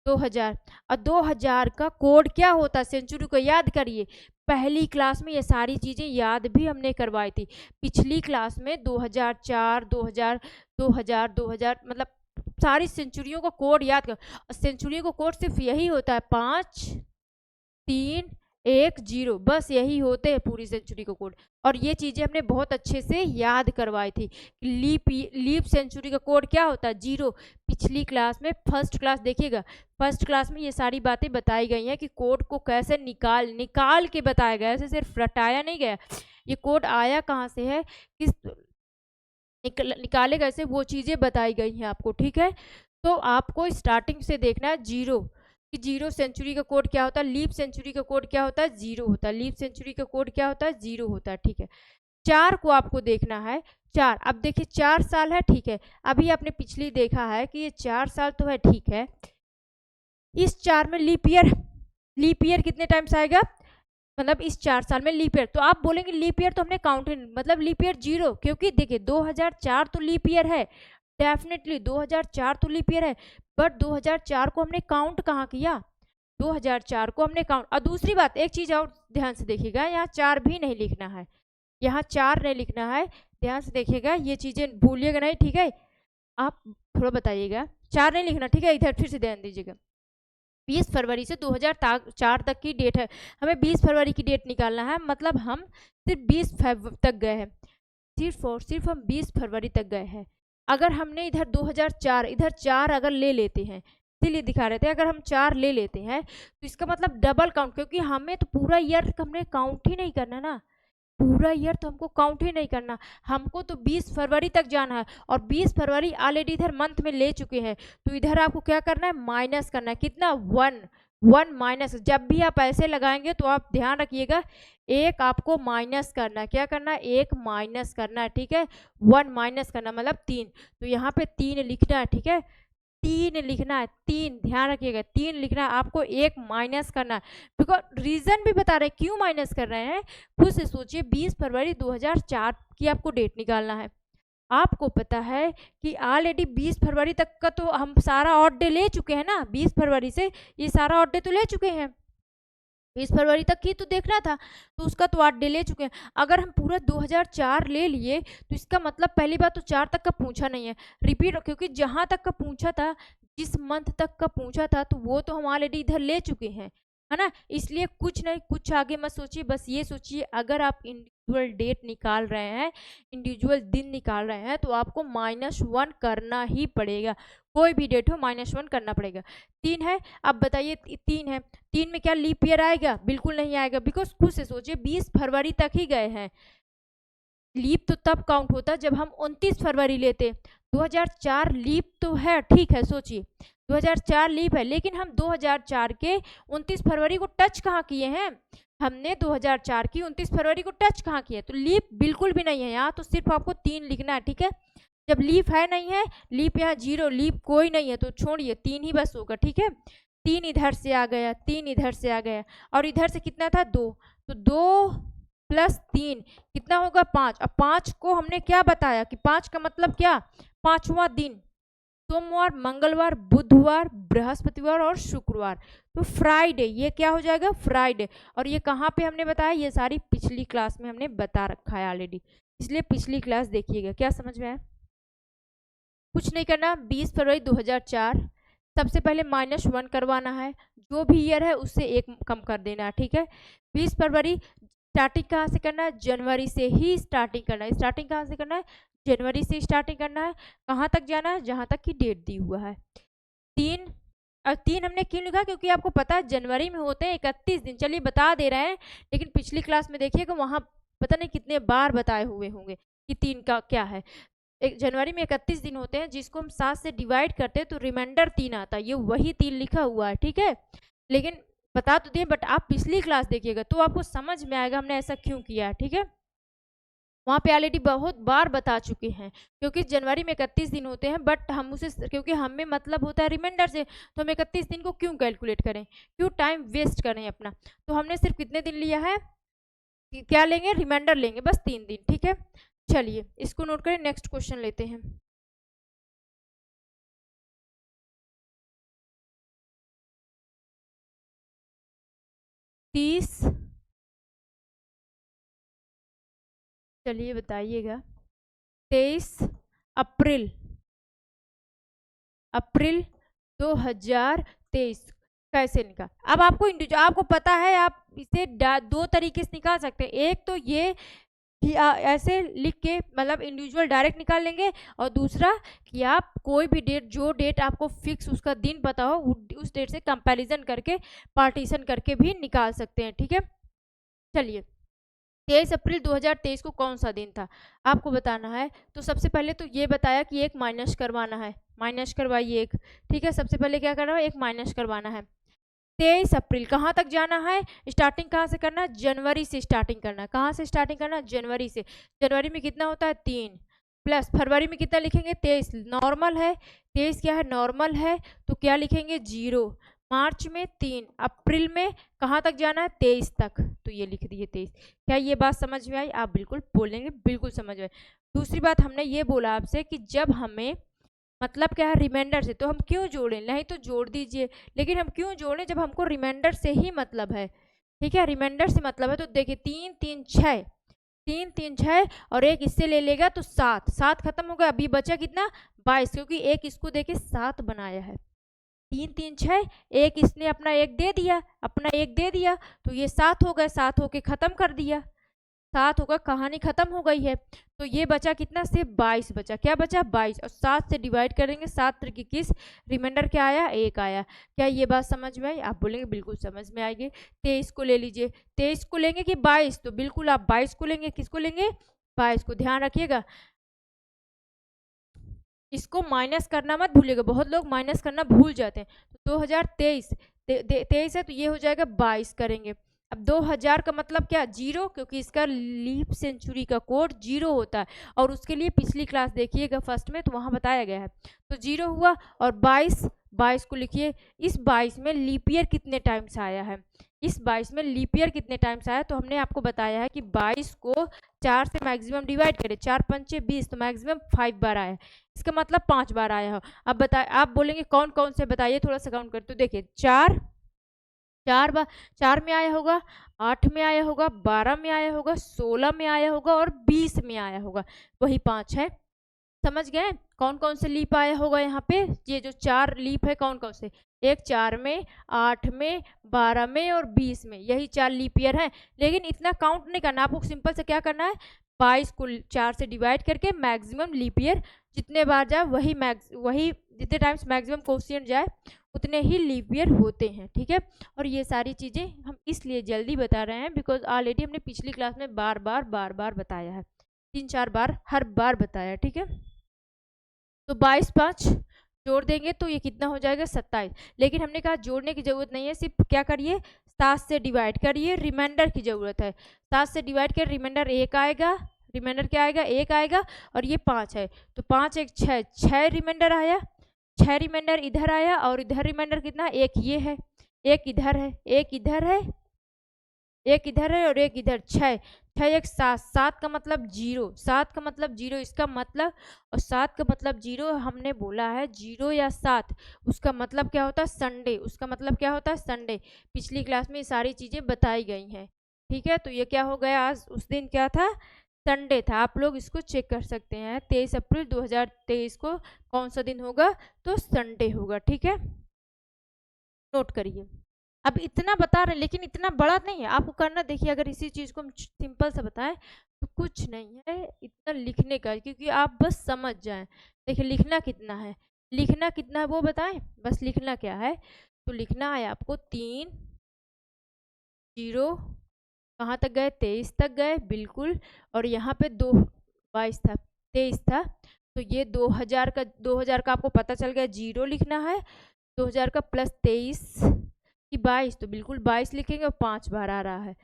2000। और 2000 का कोड क्या होता है, सेंचुरी को याद करिए। पहली क्लास में ये सारी चीज़ें याद भी हमने करवाई थी। पिछली क्लास में 2004 2000 मतलब सारी सेंचुरियों का कोड याद कर। सेंचुरी का कोड सिर्फ यही होता है 5 3 1 0, बस यही होते हैं पूरी सेंचुरी का कोड। और ये चीज़ें हमने बहुत अच्छे से याद करवाई थी। लीप सेंचुरी का कोड क्या होता है 0। पिछली क्लास में फर्स्ट क्लास देखिएगा, फर्स्ट क्लास में ये सारी बातें बताई गई हैं कि कोड को कैसे निकाल के बताया गया, ऐसे सिर्फ रटाया नहीं गया। ये कोड आया कहाँ से है, किस निकाले कैसे, वो चीज़ें बताई गई हैं आपको, ठीक है। तो आपको स्टार्टिंग से देखना है 0 कि 0 सेंचुरी का कोड क्या होता है, लीप सेंचुरी का कोड क्या होता है 0 होता है, लीप सेंचुरी का कोड क्या होता है 0 होता है, ठीक है। 4 को आपको देखना है, 4 अब देखिए 4 साल है, ठीक है। अभी आपने पिछली देखा है कि ये 4 साल तो है, ठीक है। इस 4 में लीप ईयर कितने टाइम्स आएगा, मतलब इस 4 साल में लीप ईयर, तो आप बोलेंगे लीप ईयर तो हमने काउंट मतलब लीप ईयर 0, क्योंकि देखिए 2004 तो लीप ईयर है, डेफिनेटली 2004 तो लीप ईयर है, बट 2004 को हमने काउंट कहाँ किया, 2004 को हमने काउंट। और दूसरी बात एक चीज़ और ध्यान से देखिएगा, यहाँ 4 भी नहीं लिखना है, यहाँ 4 नहीं लिखना है, ध्यान से देखिएगा, ये चीज़ें भूलिएगा नहीं, ठीक है। आप थोड़ा बताइएगा, 4 नहीं लिखना, ठीक है। इधर फिर से ध्यान दीजिएगा, 20 फरवरी से 2004 तक की डेट है, हमें 20 फरवरी की डेट निकालना है, मतलब हम सिर्फ 20 फरवरी तक गए हैं, सिर्फ और सिर्फ हम 20 फरवरी तक गए हैं। अगर हमने इधर 2004 इधर 4 अगर ले लेते हैं, इसीलिए दिखा रहे थे, अगर हम 4 ले लेते हैं तो इसका मतलब डबल काउंट, क्योंकि हमें तो पूरा ईयर हमने काउंट ही नहीं करना ना, पूरा ईयर तो हमको काउंट ही नहीं करना, हमको तो 20 फरवरी तक जाना है। और 20 फरवरी ऑलरेडी इधर मंथ में ले चुके हैं, तो इधर आपको क्या करना है, माइनस करना है, कितना 1 माइनस। जब भी आप ऐसे लगाएंगे तो आप ध्यान रखिएगा, एक आपको माइनस करना है, क्या करना है, एक माइनस करना है, ठीक है। 1 माइनस करना मतलब 3, तो यहाँ पे 3 लिखना है, ठीक है, 3 लिखना है, 3 ध्यान रखिएगा, 3 लिखना है आपको, एक माइनस करना है। बिकॉज रीजन भी बता रहे हैं क्यों माइनस कर रहे हैं, खुद से सोचिए। 20 फरवरी 2004 की आपको डेट निकालना है, आपको पता है कि ऑलरेडी 20 फरवरी तक का तो हम सारा ऑड डे ले चुके हैं ना, 20 फरवरी से ये सारा ऑड डे तो ले चुके हैं, 20 फरवरी तक ही तो देखना था, तो उसका तो 8 डे ले चुके हैं। अगर हम पूरा 2004 ले लिए तो इसका मतलब पहली बात तो 4 तक का पूछा नहीं है, रिपीट, क्योंकि जहाँ तक का पूछा था, जिस मंथ तक का पूछा था, तो वो तो हम ऑलरेडी इधर ले चुके हैं, है ना। इसलिए कुछ नहीं, कुछ आगे मत सोचिए, बस ये सोचिए अगर आप इंडिविजुअल डेट निकाल रहे हैं, इंडिविजुअल दिन निकाल रहे हैं, तो आपको -1 करना ही पड़ेगा, कोई भी डेट हो -1 करना पड़ेगा। 3 है, अब बताइए 3 है, 3 में क्या लीप ईयर आएगा, बिल्कुल नहीं आएगा, बिकॉज खुद से सोचिए 20 फरवरी तक ही गए हैं, लीप तो तब काउंट होता जब हम 29 फरवरी लेते। 2004 लीप तो है, ठीक है, सोचिए 2004 लीप है, लेकिन हम 2004 के 29 फरवरी को टच कहाँ किए हैं, हमने 2004 की 29 फरवरी को टच कहाँ किया, तो लीप बिल्कुल भी नहीं है यहाँ, तो सिर्फ आपको 3 लिखना है, ठीक है। जब लीप है नहीं है, लीप यहाँ 0, लीप कोई नहीं है, तो छोड़िए 3 ही बस होगा, ठीक है। 3 इधर से आ गया, 3 इधर से आ गया, और इधर से कितना था 2, तो 2 प्लस 3 कितना होगा 5। अब 5 को हमने क्या बताया कि 5 का मतलब क्या, 5वां दिन, सोमवार, मंगलवार, बुधवार, बृहस्पतिवार और शुक्रवार, तो फ्राइडे, ये क्या हो जाएगा फ्राइडे। और ये कहाँ पे हमने बताया, ये सारी पिछली क्लास में हमने बता रखा है ऑलरेडी, इसलिए पिछली क्लास देखिएगा। क्या समझ में आया, कुछ नहीं करना, 20 फरवरी 2004 सबसे पहले -1 करवाना है, जो भी ईयर है उससे 1 कम कर देना है, ठीक है। 20 फरवरी स्टार्टिंग कहाँ से करना है, जनवरी से ही स्टार्टिंग करना है, स्टार्टिंग कहाँ से करना है, जनवरी से स्टार्टिंग करना है, कहाँ तक जाना है, जहाँ तक की डेट दी हुआ है। 3 और 3 हमने क्यों लिखा, क्योंकि आपको पता है जनवरी में होते हैं 31 दिन, चलिए बता दे रहे हैं, लेकिन पिछली क्लास में देखिएगा वहाँ पता नहीं कितने बार बताए हुए होंगे कि 3 का क्या है। एक जनवरी में 31 दिन होते हैं, जिसको हम 7 से डिवाइड करते हैं तो रिमाइंडर 3 आता है, ये वही 3 लिखा हुआ है, ठीक है। लेकिन बता तो दिए, बट आप पिछली क्लास देखिएगा तो आपको समझ में आएगा हमने ऐसा क्यों किया है, ठीक है। वहाँ पे ऑलरेडी बहुत बार बता चुके हैं, क्योंकि जनवरी में 31 दिन होते हैं, बट हम उसे, क्योंकि हमें मतलब होता है रिमाइंडर से, तो हम 31 दिन को क्यों कैलकुलेट करें, क्यों टाइम वेस्ट करें अपना। तो हमने सिर्फ कितने दिन लिया है, क्या लेंगे, रिमाइंडर लेंगे, बस 3 दिन। ठीक है, चलिए इसको नोट करें, नेक्स्ट क्वेश्चन लेते हैं। तीस, चलिए बताइएगा, 23 अप्रैल, अप्रैल 2023 कैसे निकाल। अब आपको आपको पता है, आप इसे दो तरीके से निकाल सकते हैं। एक तो ये कि ऐसे लिख के मतलब इंडिविजुअल डायरेक्ट निकाल लेंगे, और दूसरा कि आप कोई भी डेट, जो डेट आपको फिक्स उसका दिन पता हो, उस डेट से कंपैरिजन करके पार्टीशन करके भी निकाल सकते हैं। ठीक है, चलिए 23 अप्रैल 2023 को कौन सा दिन था आपको बताना है। तो सबसे पहले तो ये बताया कि एक माइनस करवाना है, माइनस करवाइए एक। ठीक है, सबसे पहले क्या करना है, एक माइनस करवाना है। 23 अप्रैल कहाँ तक जाना है, स्टार्टिंग कहाँ से करना है, जनवरी से स्टार्टिंग करना है। कहाँ से स्टार्टिंग करना है, जनवरी से। जनवरी में कितना होता है 3, प्लस फरवरी में कितना लिखेंगे 23, नॉर्मल है, 23 क्या है, नॉर्मल है, तो क्या लिखेंगे 0। मार्च में 3, अप्रैल में कहाँ तक जाना है 23 तक, तो ये लिख दिए 23। क्या ये बात समझ में आई, आप बिल्कुल बोलेंगे बिल्कुल समझ में आई। दूसरी बात हमने ये बोला आपसे कि जब हमें मतलब क्या है रिमाइंडर से, तो हम क्यों जोड़ें, नहीं तो जोड़ दीजिए, लेकिन हम क्यों जोड़ें जब हमको रिमाइंडर से ही मतलब है। ठीक है, रिमाइंडर से मतलब है, तो देखिए 3 3 6, 3 3 6 और एक इससे ले लेगा तो 7, 7 खत्म हो गया, अभी बचा कितना 22, क्योंकि एक इसको देके 7 बनाया है। 3 3 6, एक इसने अपना एक दे दिया, अपना एक दे दिया, तो ये 7 हो गए, 7 होके खत्म कर दिया, 7 होगा, कहानी खत्म हो गई है। तो ये बचा कितना, सिर्फ 22 बचा, क्या बचा 22, और 7 से डिवाइड करेंगे, 7 त्रिक 21, रिमाइंडर क्या आया 1 आया। क्या ये बात समझ में आई, आप बोलेंगे बिल्कुल समझ में आएगी। 23 को ले लीजिए, 23 को लेंगे कि 22, तो बिल्कुल आप 22 को लेंगे, किसको लेंगे 22 को, ध्यान रखिएगा इसको माइनस करना मत भूलिएगा, बहुत लोग माइनस करना भूल जाते हैं। तो 2023 23 है, तो ये हो जाएगा 22 करेंगे। अब 2000 का मतलब क्या, 0, क्योंकि इसका लीप सेंचुरी का कोड 0 होता है, और उसके लिए पिछली क्लास देखिएगा फर्स्ट में, तो वहाँ बताया गया है। तो 0 हुआ, और 22 को लिखिए। इस 22 में लीप ईयर कितने टाइम्स आया है, इस 22 में लीप ईयर कितने टाइम्स आया, तो हमने आपको बताया है कि 22 को 4 से मैक्सिमम डिवाइड करें, 4 पंचे 20, तो मैक्सिमम 5 बार आया है, इसका मतलब 5 बार आया हो। अब बताए, आप बोलेंगे कौन कौन से बताइए, थोड़ा सा काउंट कर, तो देखिए 4 4 बार, 4 में आया होगा, 8 में आया होगा, 12 में आया होगा, 16 में आया होगा, और 20 में आया होगा, वही 5 है। समझ गए कौन कौन से लीप आया होगा यहाँ पे, ये जो 4 लीप है कौन कौन से, एक 4 में, 8 में, 12 में और 20 में, यही 4 लीप ईयर है। लेकिन इतना काउंट नहीं करना आपको, सिंपल से क्या करना है, 22 को 4 से डिवाइड करके मैक्सिमम लीप ईयर जितने बार जाए, वही जितने टाइम्स मैक्सिमम कोशिएंट जाए उतने ही लीप ईयर होते हैं। ठीक है, और ये सारी चीज़ें हम इसलिए जल्दी बता रहे हैं बिकॉज ऑलरेडी हमने पिछली क्लास में बार बार बताया है, 3-4 बार हर बार बताया। ठीक है, तो 22 5 जोड़ देंगे तो ये कितना हो जाएगा 27। लेकिन हमने कहा जोड़ने की जरूरत नहीं है, सिर्फ क्या करिए 7 से डिवाइड करिए, रिमाइंडर की जरूरत है। 7 से डिवाइड कर रिमाइंडर 1 आएगा, रिमाइंडर क्या आएगा 1 आएगा, और ये 5 है, तो 5 1 6, 6 रिमाइंडर आया, 6 रिमाइंडर इधर आया, और इधर रिमाइंडर कितना, एक ये है, एक इधर है, एक इधर है, एक इधर है, और एक इधर, 6 6 1 7, 7 का मतलब 0, 7 का मतलब 0, इसका मतलब, और 7 का मतलब 0 हमने बोला है, 0 या 7 उसका मतलब क्या होता है संडे, उसका मतलब क्या होता है संडे। पिछली क्लास में ये सारी चीज़ें बताई गई हैं। ठीक है, तो ये क्या हो गया, आज उस दिन क्या था, संडे था। आप लोग इसको चेक कर सकते हैं, 23 अप्रैल 2023 को कौन सा दिन होगा, तो संडे होगा। ठीक है, नोट करिए। अब इतना बता रहे, लेकिन इतना बड़ा नहीं है आपको करना। देखिए अगर इसी चीज़ को हम सिंपल से बताएं तो कुछ नहीं है इतना लिखने का, क्योंकि आप बस समझ जाएं। देखिए लिखना कितना है, लिखना कितना है वो बताएं, बस लिखना क्या है, तो लिखना है आपको 3 0, कहाँ तक गए 23 तक गए बिल्कुल, और यहाँ पे 2 22 था 23 था, तो ये 2000 का आपको पता चल गया, 0 लिखना है, 2000 का प्लस 23 कि 22, तो बिल्कुल 22 लिखेंगे, और 5 बार आ रहा है,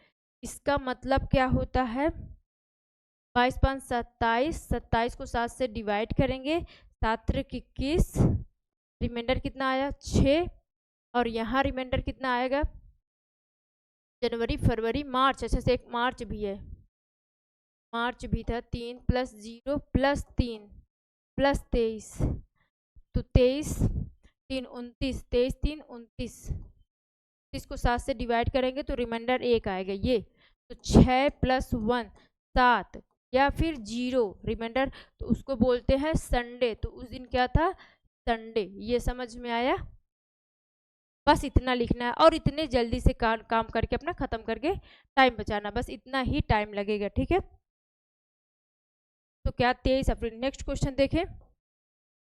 इसका मतलब क्या होता है 22 5 27, 27 को 7 से डिवाइड करेंगे, 7 त्रिक 21, रिमाइंडर कितना आया 6, और यहाँ रिमाइंडर कितना आएगा जनवरी फरवरी मार्च, अच्छा से एक मार्च भी है, मार्च भी था, 3 + 0 + 3 + 23, तो 23 3 29, 23 3 29, इसको 7 से डिवाइड करेंगे तो रिमाइंडर 1 आएगा ये, तो 6 + 1 7, या फिर 0 रिमाइंडर, तो उसको बोलते हैं संडे, तो उस दिन क्या था संडे। ये समझ में आया, बस इतना लिखना है और इतने जल्दी से काम करके अपना खत्म करके टाइम बचाना, बस इतना ही टाइम लगेगा, ठीक है। तो क्या 23 अप्रैल। नेक्स्ट क्वेश्चन देखें,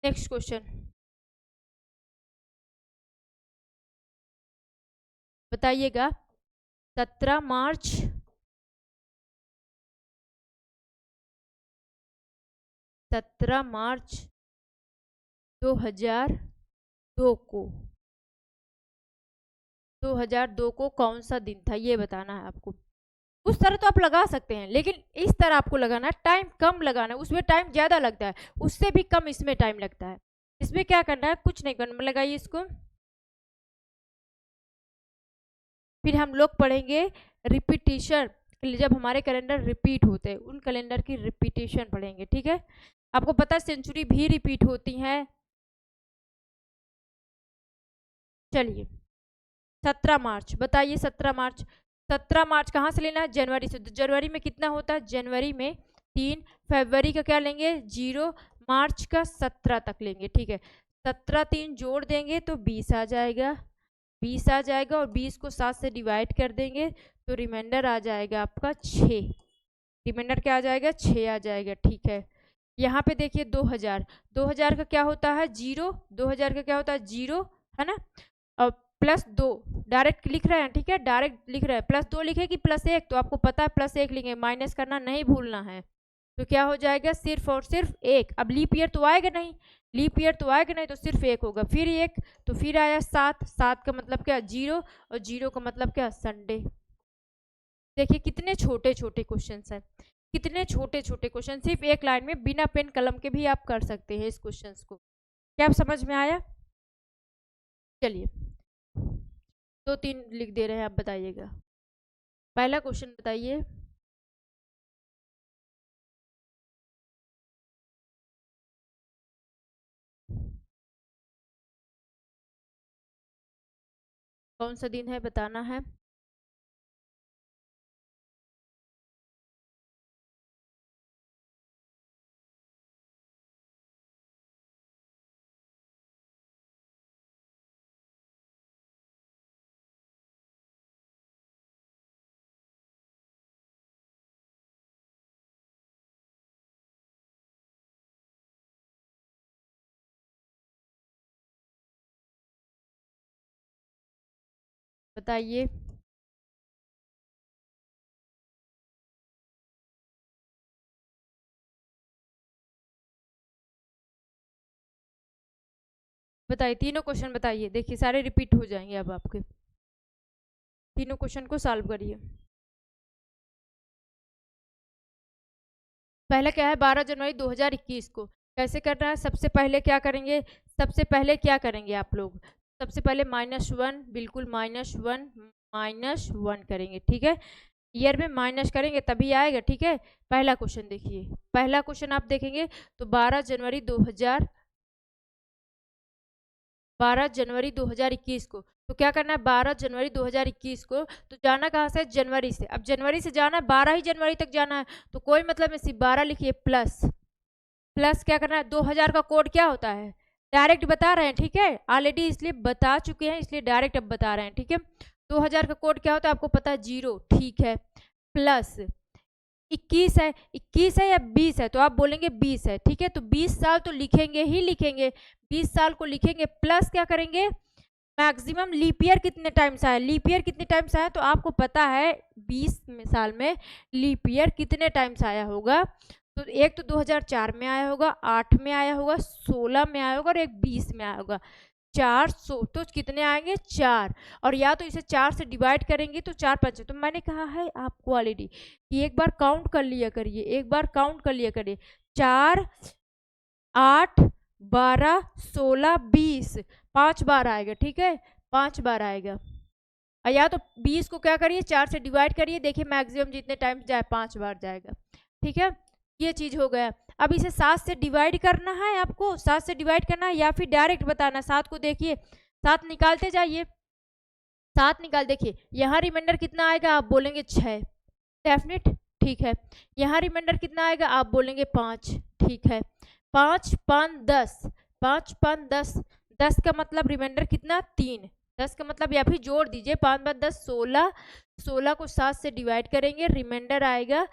नेक्स्ट क्वेश्चन बताइएगा 17 मार्च 2002 को 2002 को कौन सा दिन था ये बताना है आपको। उस तरह तो आप लगा सकते हैं, लेकिन इस तरह आपको लगाना है, टाइम कम लगाना है, उसमें टाइम ज़्यादा लगता है, उससे भी कम इसमें टाइम लगता है। इसमें क्या करना है, कुछ नहीं करना, लगाइए इसको। फिर हम लोग पढ़ेंगे रिपीटिशन, जब हमारे कैलेंडर रिपीट होते हैं उन कैलेंडर की रिपीटिशन पढ़ेंगे, ठीक है। आपको पता है सेंचुरी भी रिपीट होती हैं। चलिए 17 मार्च बताइए, 17 मार्च, 17 मार्च कहाँ से लेना है, जनवरी से, तो जनवरी में कितना होता है, जनवरी में 3, फरवरी का क्या लेंगे 0, मार्च का 17 तक लेंगे, ठीक है। 17 3 जोड़ देंगे तो 20 आ जाएगा, 20 आ जाएगा, और 20 को 7 से डिवाइड कर देंगे तो रिमाइंडर आ जाएगा आपका 6, रिमाइंडर क्या आ जाएगा 6 आ जाएगा, ठीक है। यहाँ पे देखिए 2000, 2000 का क्या होता है 0, 2000 का क्या होता है 0, है ना, और +2 डायरेक्ट लिख रहे हैं, ठीक है, डायरेक्ट लिख रहे हैं, +2 लिखे कि +1, तो आपको पता है +1 लिखेंगे, माइनस करना नहीं भूलना है, तो क्या हो जाएगा सिर्फ और सिर्फ 1। अब लीप ईयर तो आएगा नहीं, लीप ईयर तो आएगा नहीं, तो सिर्फ 1 होगा, फिर 1, तो फिर आया 7, 7 का मतलब क्या 0, और 0 का मतलब क्या संडे। देखिए कितने छोटे छोटे क्वेश्चन हैं, कितने छोटे छोटे क्वेश्चन, सिर्फ एक लाइन में बिना पेन कलम के भी आप कर सकते हैं इस क्वेश्चन को। क्या आप समझ में आया। चलिए 2-3 लिख दे रहे हैं, आप बताइएगा। पहला क्वेश्चन बताइए, कौन सा दिन है बताना है। बताइए बताइए, तीनों क्वेश्चन बताइए, देखिए सारे रिपीट हो जाएंगे अब आपके, तीनों क्वेश्चन को सॉल्व करिए। पहला क्या है 12 जनवरी 2021 को, कैसे करना है, सबसे पहले क्या करेंगे, सबसे पहले क्या करेंगे आप लोग, सबसे पहले -1, बिल्कुल -1 करेंगे, ठीक है, ईयर में माइनस करेंगे तभी आएगा, ठीक है। पहला क्वेश्चन देखिए, पहला क्वेश्चन आप देखेंगे तो 12 जनवरी 2021 को, तो क्या करना है 12 जनवरी 2021 को, तो जाना कहाँ से, जनवरी से, अब जनवरी से जाना है 12 ही जनवरी तक जाना है, तो कोई मतलब नहीं, सिर्फ 12 लिखिए, प्लस प्लस क्या करना है, 2000 का कोड क्या होता है, डायरेक्ट बता रहे हैं, ठीक है, ऑलरेडी इसलिए बता चुके हैं, इसलिए डायरेक्ट अब बता रहे हैं, ठीक है। 2000 का कोड क्या होता है आपको पता है 0, ठीक है, प्लस 21 है, 21 है या 20 है, तो आप बोलेंगे 20 है, ठीक है, तो 20 साल तो लिखेंगे ही लिखेंगे, 20 साल को लिखेंगे, प्लस क्या करेंगे, मैक्सिमम लीप ईयर कितने टाइम्स आया, लीप ईयर कितने टाइम्स आया, तो आपको पता है 20 साल में लीप ईयर कितने टाइम्स आया होगा, तो एक तो 2004 में आया होगा, 8 में आया होगा, 16 में आया होगा, और एक 20 में आया होगा, 400 तो कितने आएंगे 4, और या तो इसे 4 से डिवाइड करेंगे तो 4 5, तो मैंने कहा है आपको ऑलरेडी कि एक बार काउंट कर लिया करिए, एक बार काउंट कर लिया करिए। 4 8 12 16 20, 5 बार आएगा, ठीक है, 5 बार आएगा। या तो 20 को क्या करिए 4 से डिवाइड करिए, देखिए मैक्सिमम जितने टाइम जाए 5 बार जाएगा, ठीक है, ये चीज हो गया। अब इसे 7 से डिवाइड करना है, आपको 7 से डिवाइड करना है या फिर डायरेक्ट बताना। 7 को देखिए 7 निकालते जाइए, 7 निकाल, देखिए यहाँ रिमाइंडर कितना आएगा, आप बोलेंगे 6, डेफिनेट, ठीक है। यहाँ रिमाइंडर कितना आएगा, आप बोलेंगे 5, ठीक है। 5 5 10, 5 5 10, 10 का मतलब रिमाइंडर कितना 3, 10 का मतलब या फिर जोड़ दीजिए 5 5 10 16, 16 को 7 से डिवाइड करेंगे, रिमाइंडर आएगा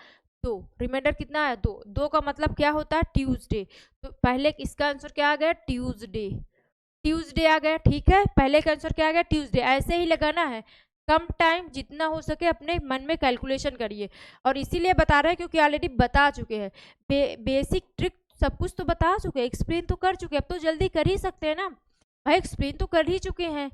2, रिमाइंडर कितना है 2, 2 का मतलब क्या होता है ट्यूसडे, तो पहले इसका आंसर क्या आ गया ट्यूसडे, ट्यूसडे आ गया, ठीक है, पहले का आंसर क्या आ गया ट्यूसडे। ऐसे ही लगाना है, कम टाइम जितना हो सके अपने मन में कैलकुलेशन करिए, और इसीलिए बता रहे हैं क्योंकि ऑलरेडी बता चुके हैं, बेसिक ट्रिक सब कुछ तो बता चुके हैं, एक्सप्लेन तो कर चुके हैं, अब तो जल्दी कर ही सकते हैं ना भाई, एक्सप्लेन तो कर ही चुके हैं।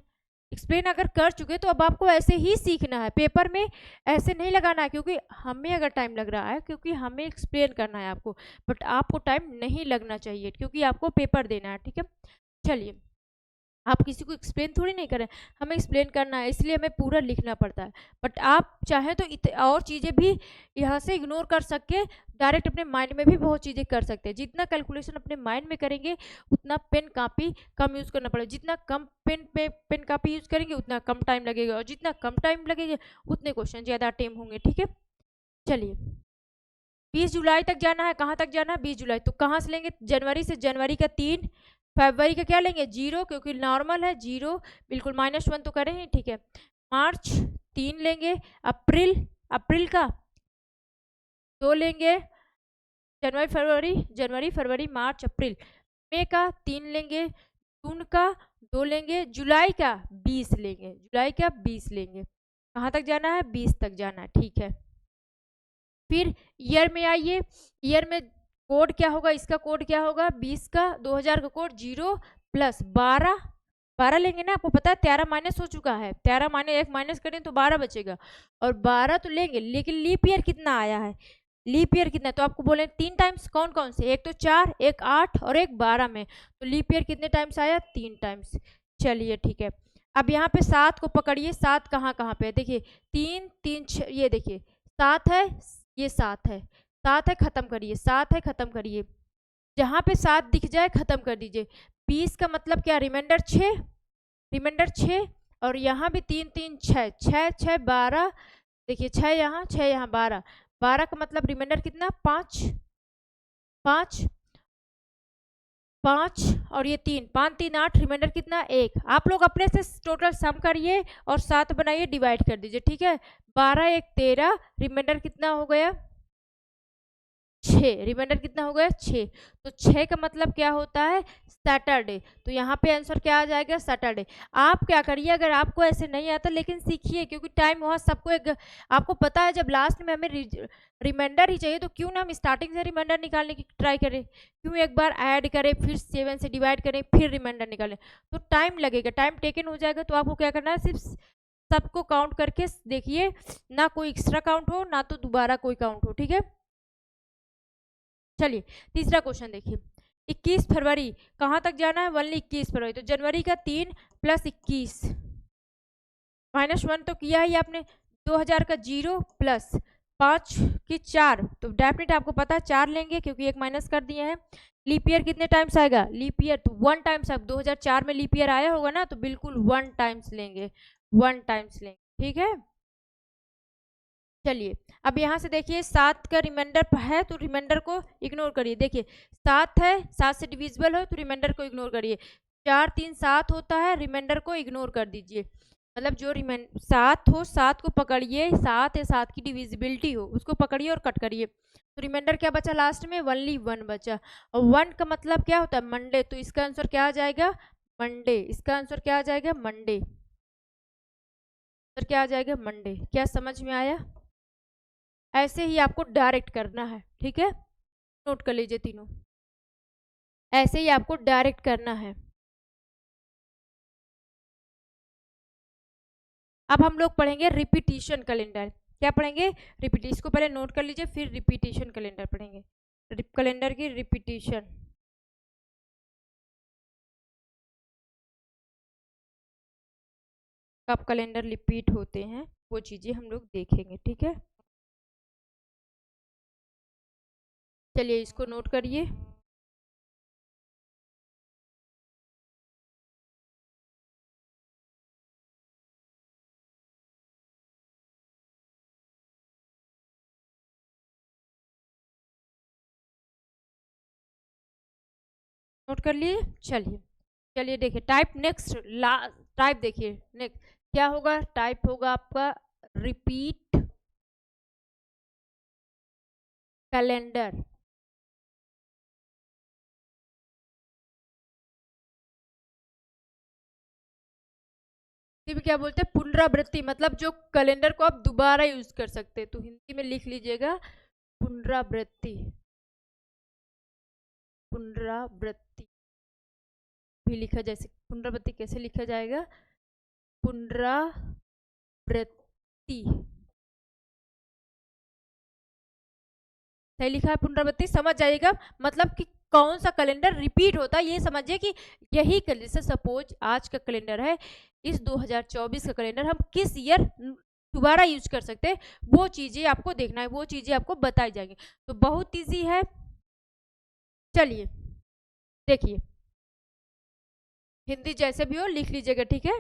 एक्सप्लेन अगर कर चुके तो अब आपको ऐसे ही सीखना है, पेपर में ऐसे नहीं लगाना है, क्योंकि हमें अगर टाइम लग रहा है क्योंकि हमें एक्सप्लेन करना है आपको, बट आपको टाइम नहीं लगना चाहिए क्योंकि आपको पेपर देना है, ठीक है। चलिए, आप किसी को एक्सप्लेन थोड़ी नहीं करें, हमें एक्सप्लेन करना है, इसलिए हमें पूरा लिखना पड़ता है। बट आप चाहें तो और चीज़ें भी यहाँ से इग्नोर कर सके, डायरेक्ट अपने माइंड में भी बहुत चीज़ें कर सकते हैं। जितना कैलकुलेशन अपने माइंड में करेंगे उतना पेन कापी कम यूज़ करना पड़ेगा, जितना कम पेन कापी यूज़ करेंगे उतना कम टाइम लगेगा, और जितना कम टाइम लगेगा उतने क्वेश्चन ज़्यादा टाइम होंगे, ठीक है। चलिए, 20 जुलाई तक जाना है, कहाँ तक जाना है 20 जुलाई, तो कहाँ से लेंगे, जनवरी से, जनवरी का 3, फरवरी का क्या लेंगे 0 क्योंकि नॉर्मल है 0, बिल्कुल -1 तो करें ही, ठीक है। मार्च 3 लेंगे, अप्रैल, अप्रैल का 2 लेंगे, जनवरी फरवरी, जनवरी फरवरी मार्च अप्रैल, मई का 3 लेंगे, जून का 2 लेंगे, जुलाई का 20 लेंगे, जुलाई का 20 लेंगे। कहाँ तक जाना है 20 तक जाना है, ठीक है। फिर ईयर में आइए, ईयर में कोड क्या होगा, इसका कोड क्या होगा 20 का 2000 का कोड 0 + 12, 12 लेंगे ना, आपको पता है 13 माइनस हो चुका है, 13 माइनस 1 माइनस करें तो 12 बचेगा, और 12 तो लेंगे, लेकिन लीप ईयर कितना आया है, लीप ईयर कितना, तो आपको बोले 3 टाइम्स, कौन कौन से, एक तो 4, एक 8 और एक 12 में, तो लीप ईयर कितने टाइम्स आया 3 टाइम्स। चलिए ठीक है, अब यहाँ पे 7 को पकड़िए, 7 कहाँ कहाँ पे है, देखिए 3 3 6, ये देखिए 7 है, ये 7 है, 7 है, खत्म करिए, 7 है, खत्म करिए, जहाँ पे 7 दिख जाए खत्म कर दीजिए। 20 का मतलब क्या, रिमाइंडर 6, रिमाइंडर 6, और यहाँ भी 3 3 6, 6 6 12, देखिए 6 यहाँ 6 यहाँ 12, 12 का मतलब रिमाइंडर कितना 5, 5 5 और ये 3, 5 3 8, रिमाइंडर कितना 1। आप लोग अपने से टोटल सम करिए और 7 बनाइए, डिवाइड कर दीजिए, ठीक है। 12 1 13, रिमाइंडर कितना हो गया 6, रिमाइंडर कितना हो गया 6, तो 6 का मतलब क्या होता है सैटरडे, तो यहाँ पे आंसर क्या आ जाएगा सैटरडे। आप क्या करिए, अगर आपको ऐसे नहीं आता लेकिन सीखिए, क्योंकि टाइम वहाँ सबको एक, आपको पता है जब लास्ट में हमें रिमाइंडर ही चाहिए तो क्यों ना हम स्टार्टिंग से रिमाइंडर निकालने की ट्राई करें, क्यों एक बार ऐड करें फिर 7 से डिवाइड करें फिर रिमाइंडर निकालें, तो टाइम लगेगा, टाइम टेकन हो जाएगा। तो आपको क्या करना है, सिर्फ सबको काउंट करके देखिए, ना कोई एक्स्ट्रा काउंट हो ना तो दोबारा कोई काउंट हो, ठीक है। चलिए तीसरा क्वेश्चन देखिए, 21 फरवरी कहाँ तक जाना है, ओनली 21 फरवरी, तो जनवरी का 3 + 21, -1 तो किया ही आपने, 2000 का 0 + 5 की 4, तो डेफिनेट आपको पता है 4 लेंगे क्योंकि एक माइनस कर दिए हैं। लीप ईयर कितने टाइम्स आएगा, लीप ईयर तो 1 टाइम्स, अब 2004 में लीप ईयर आया होगा ना, तो बिल्कुल 1 टाइम्स लेंगे, 1 टाइम्स लेंगे, ठीक है। चलिए अब यहाँ से देखिए 7 का रिमाइंडर है तो रिमाइंडर को इग्नोर करिए, देखिए 7 है, 7 से डिविजिबल हो तो रिमाइंडर को इग्नोर करिए, 4 3 7 होता है, रिमाइंडर को इग्नोर कर दीजिए, मतलब जो 7 हो 7 को पकड़िए, 7 है 7 की डिविजिबिलिटी हो उसको पकड़िए और कट करिए, तो रिमाइंडर क्या बचा लास्ट में, ओनली 1 बचा, और 1 का मतलब क्या होता है मंडे, तो इसका आंसर क्या आ जाएगा मंडे, इसका आंसर क्या आ जाएगा मंडे, आंसर क्या आ जाएगा मंडे। क्या समझ में आया, ऐसे ही आपको डायरेक्ट करना है, ठीक है, नोट कर लीजिए तीनों, ऐसे ही आपको डायरेक्ट करना है। अब हम लोग पढ़ेंगे रिपीटिशन कैलेंडर। क्या पढ़ेंगे? रिपीट। इसको पहले नोट कर लीजिए, फिर रिपीटिशन कैलेंडर पढ़ेंगे। कैलेंडर की रिपीटिशन। कब कैलेंडर रिपीट होते हैं वो चीजें हम लोग देखेंगे, ठीक है। चलिए इसको नोट करिए। नोट कर लिए। चलिए चलिए देखिए टाइप नेक्स्ट टाइप देखिए नेक्स्ट क्या होगा। टाइप होगा आपका रिपीट कैलेंडर। क्या बोलते हैं? पुनरावृत्ति, मतलब जो कैलेंडर को आप दोबारा यूज कर सकते हैं। तो हिंदी में लिख लीजिएगा पुनरावृत्ति। पुनरावृत्ति भी लिखा, जैसे पुनरावृत्ति कैसे लिखा जाएगा? पुनरावृत्ति। सही लिखा है पुनरावृत्ति। समझ जाइएगा मतलब कि कौन सा कैलेंडर रिपीट होता है, ये समझिए कि यही जैसे सपोज आज का कैलेंडर है, इस 2024 का कैलेंडर हम किस ईयर दोबारा यूज कर सकते हैं, वो चीजें आपको देखना है, वो चीजें आपको बताई जाएंगी। तो बहुत इजी है। चलिए देखिए, हिंदी जैसे भी हो लिख लीजिएगा, ठीक है।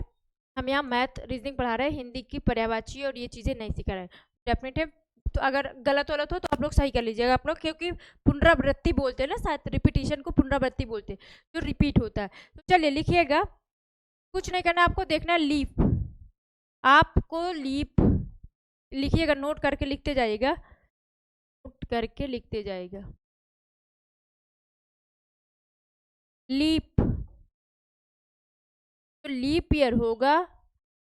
हम यहाँ मैथ रीजनिंग पढ़ा रहे हैं, हिंदी की पर्यायवाची और ये चीजें नहीं सिखा रहे हैं। डेफिनेटिव तो अगर गलत वलत हो तो आप लोग सही कर लीजिएगा आप लोग, क्योंकि पुनरावृत्ति बोलते हैं ना, शायद रिपीटिशन को पुनरावृत्ति बोलते हैं, जो रिपीट होता है। तो चलिए लिखिएगा, कुछ नहीं करना, आपको देखना है लीप। आपको लीप लिखिएगा, नोट करके लिखते जाइएगा, नोट करके लिखते जाइएगा। लीप, तो लीप ईयर होगा,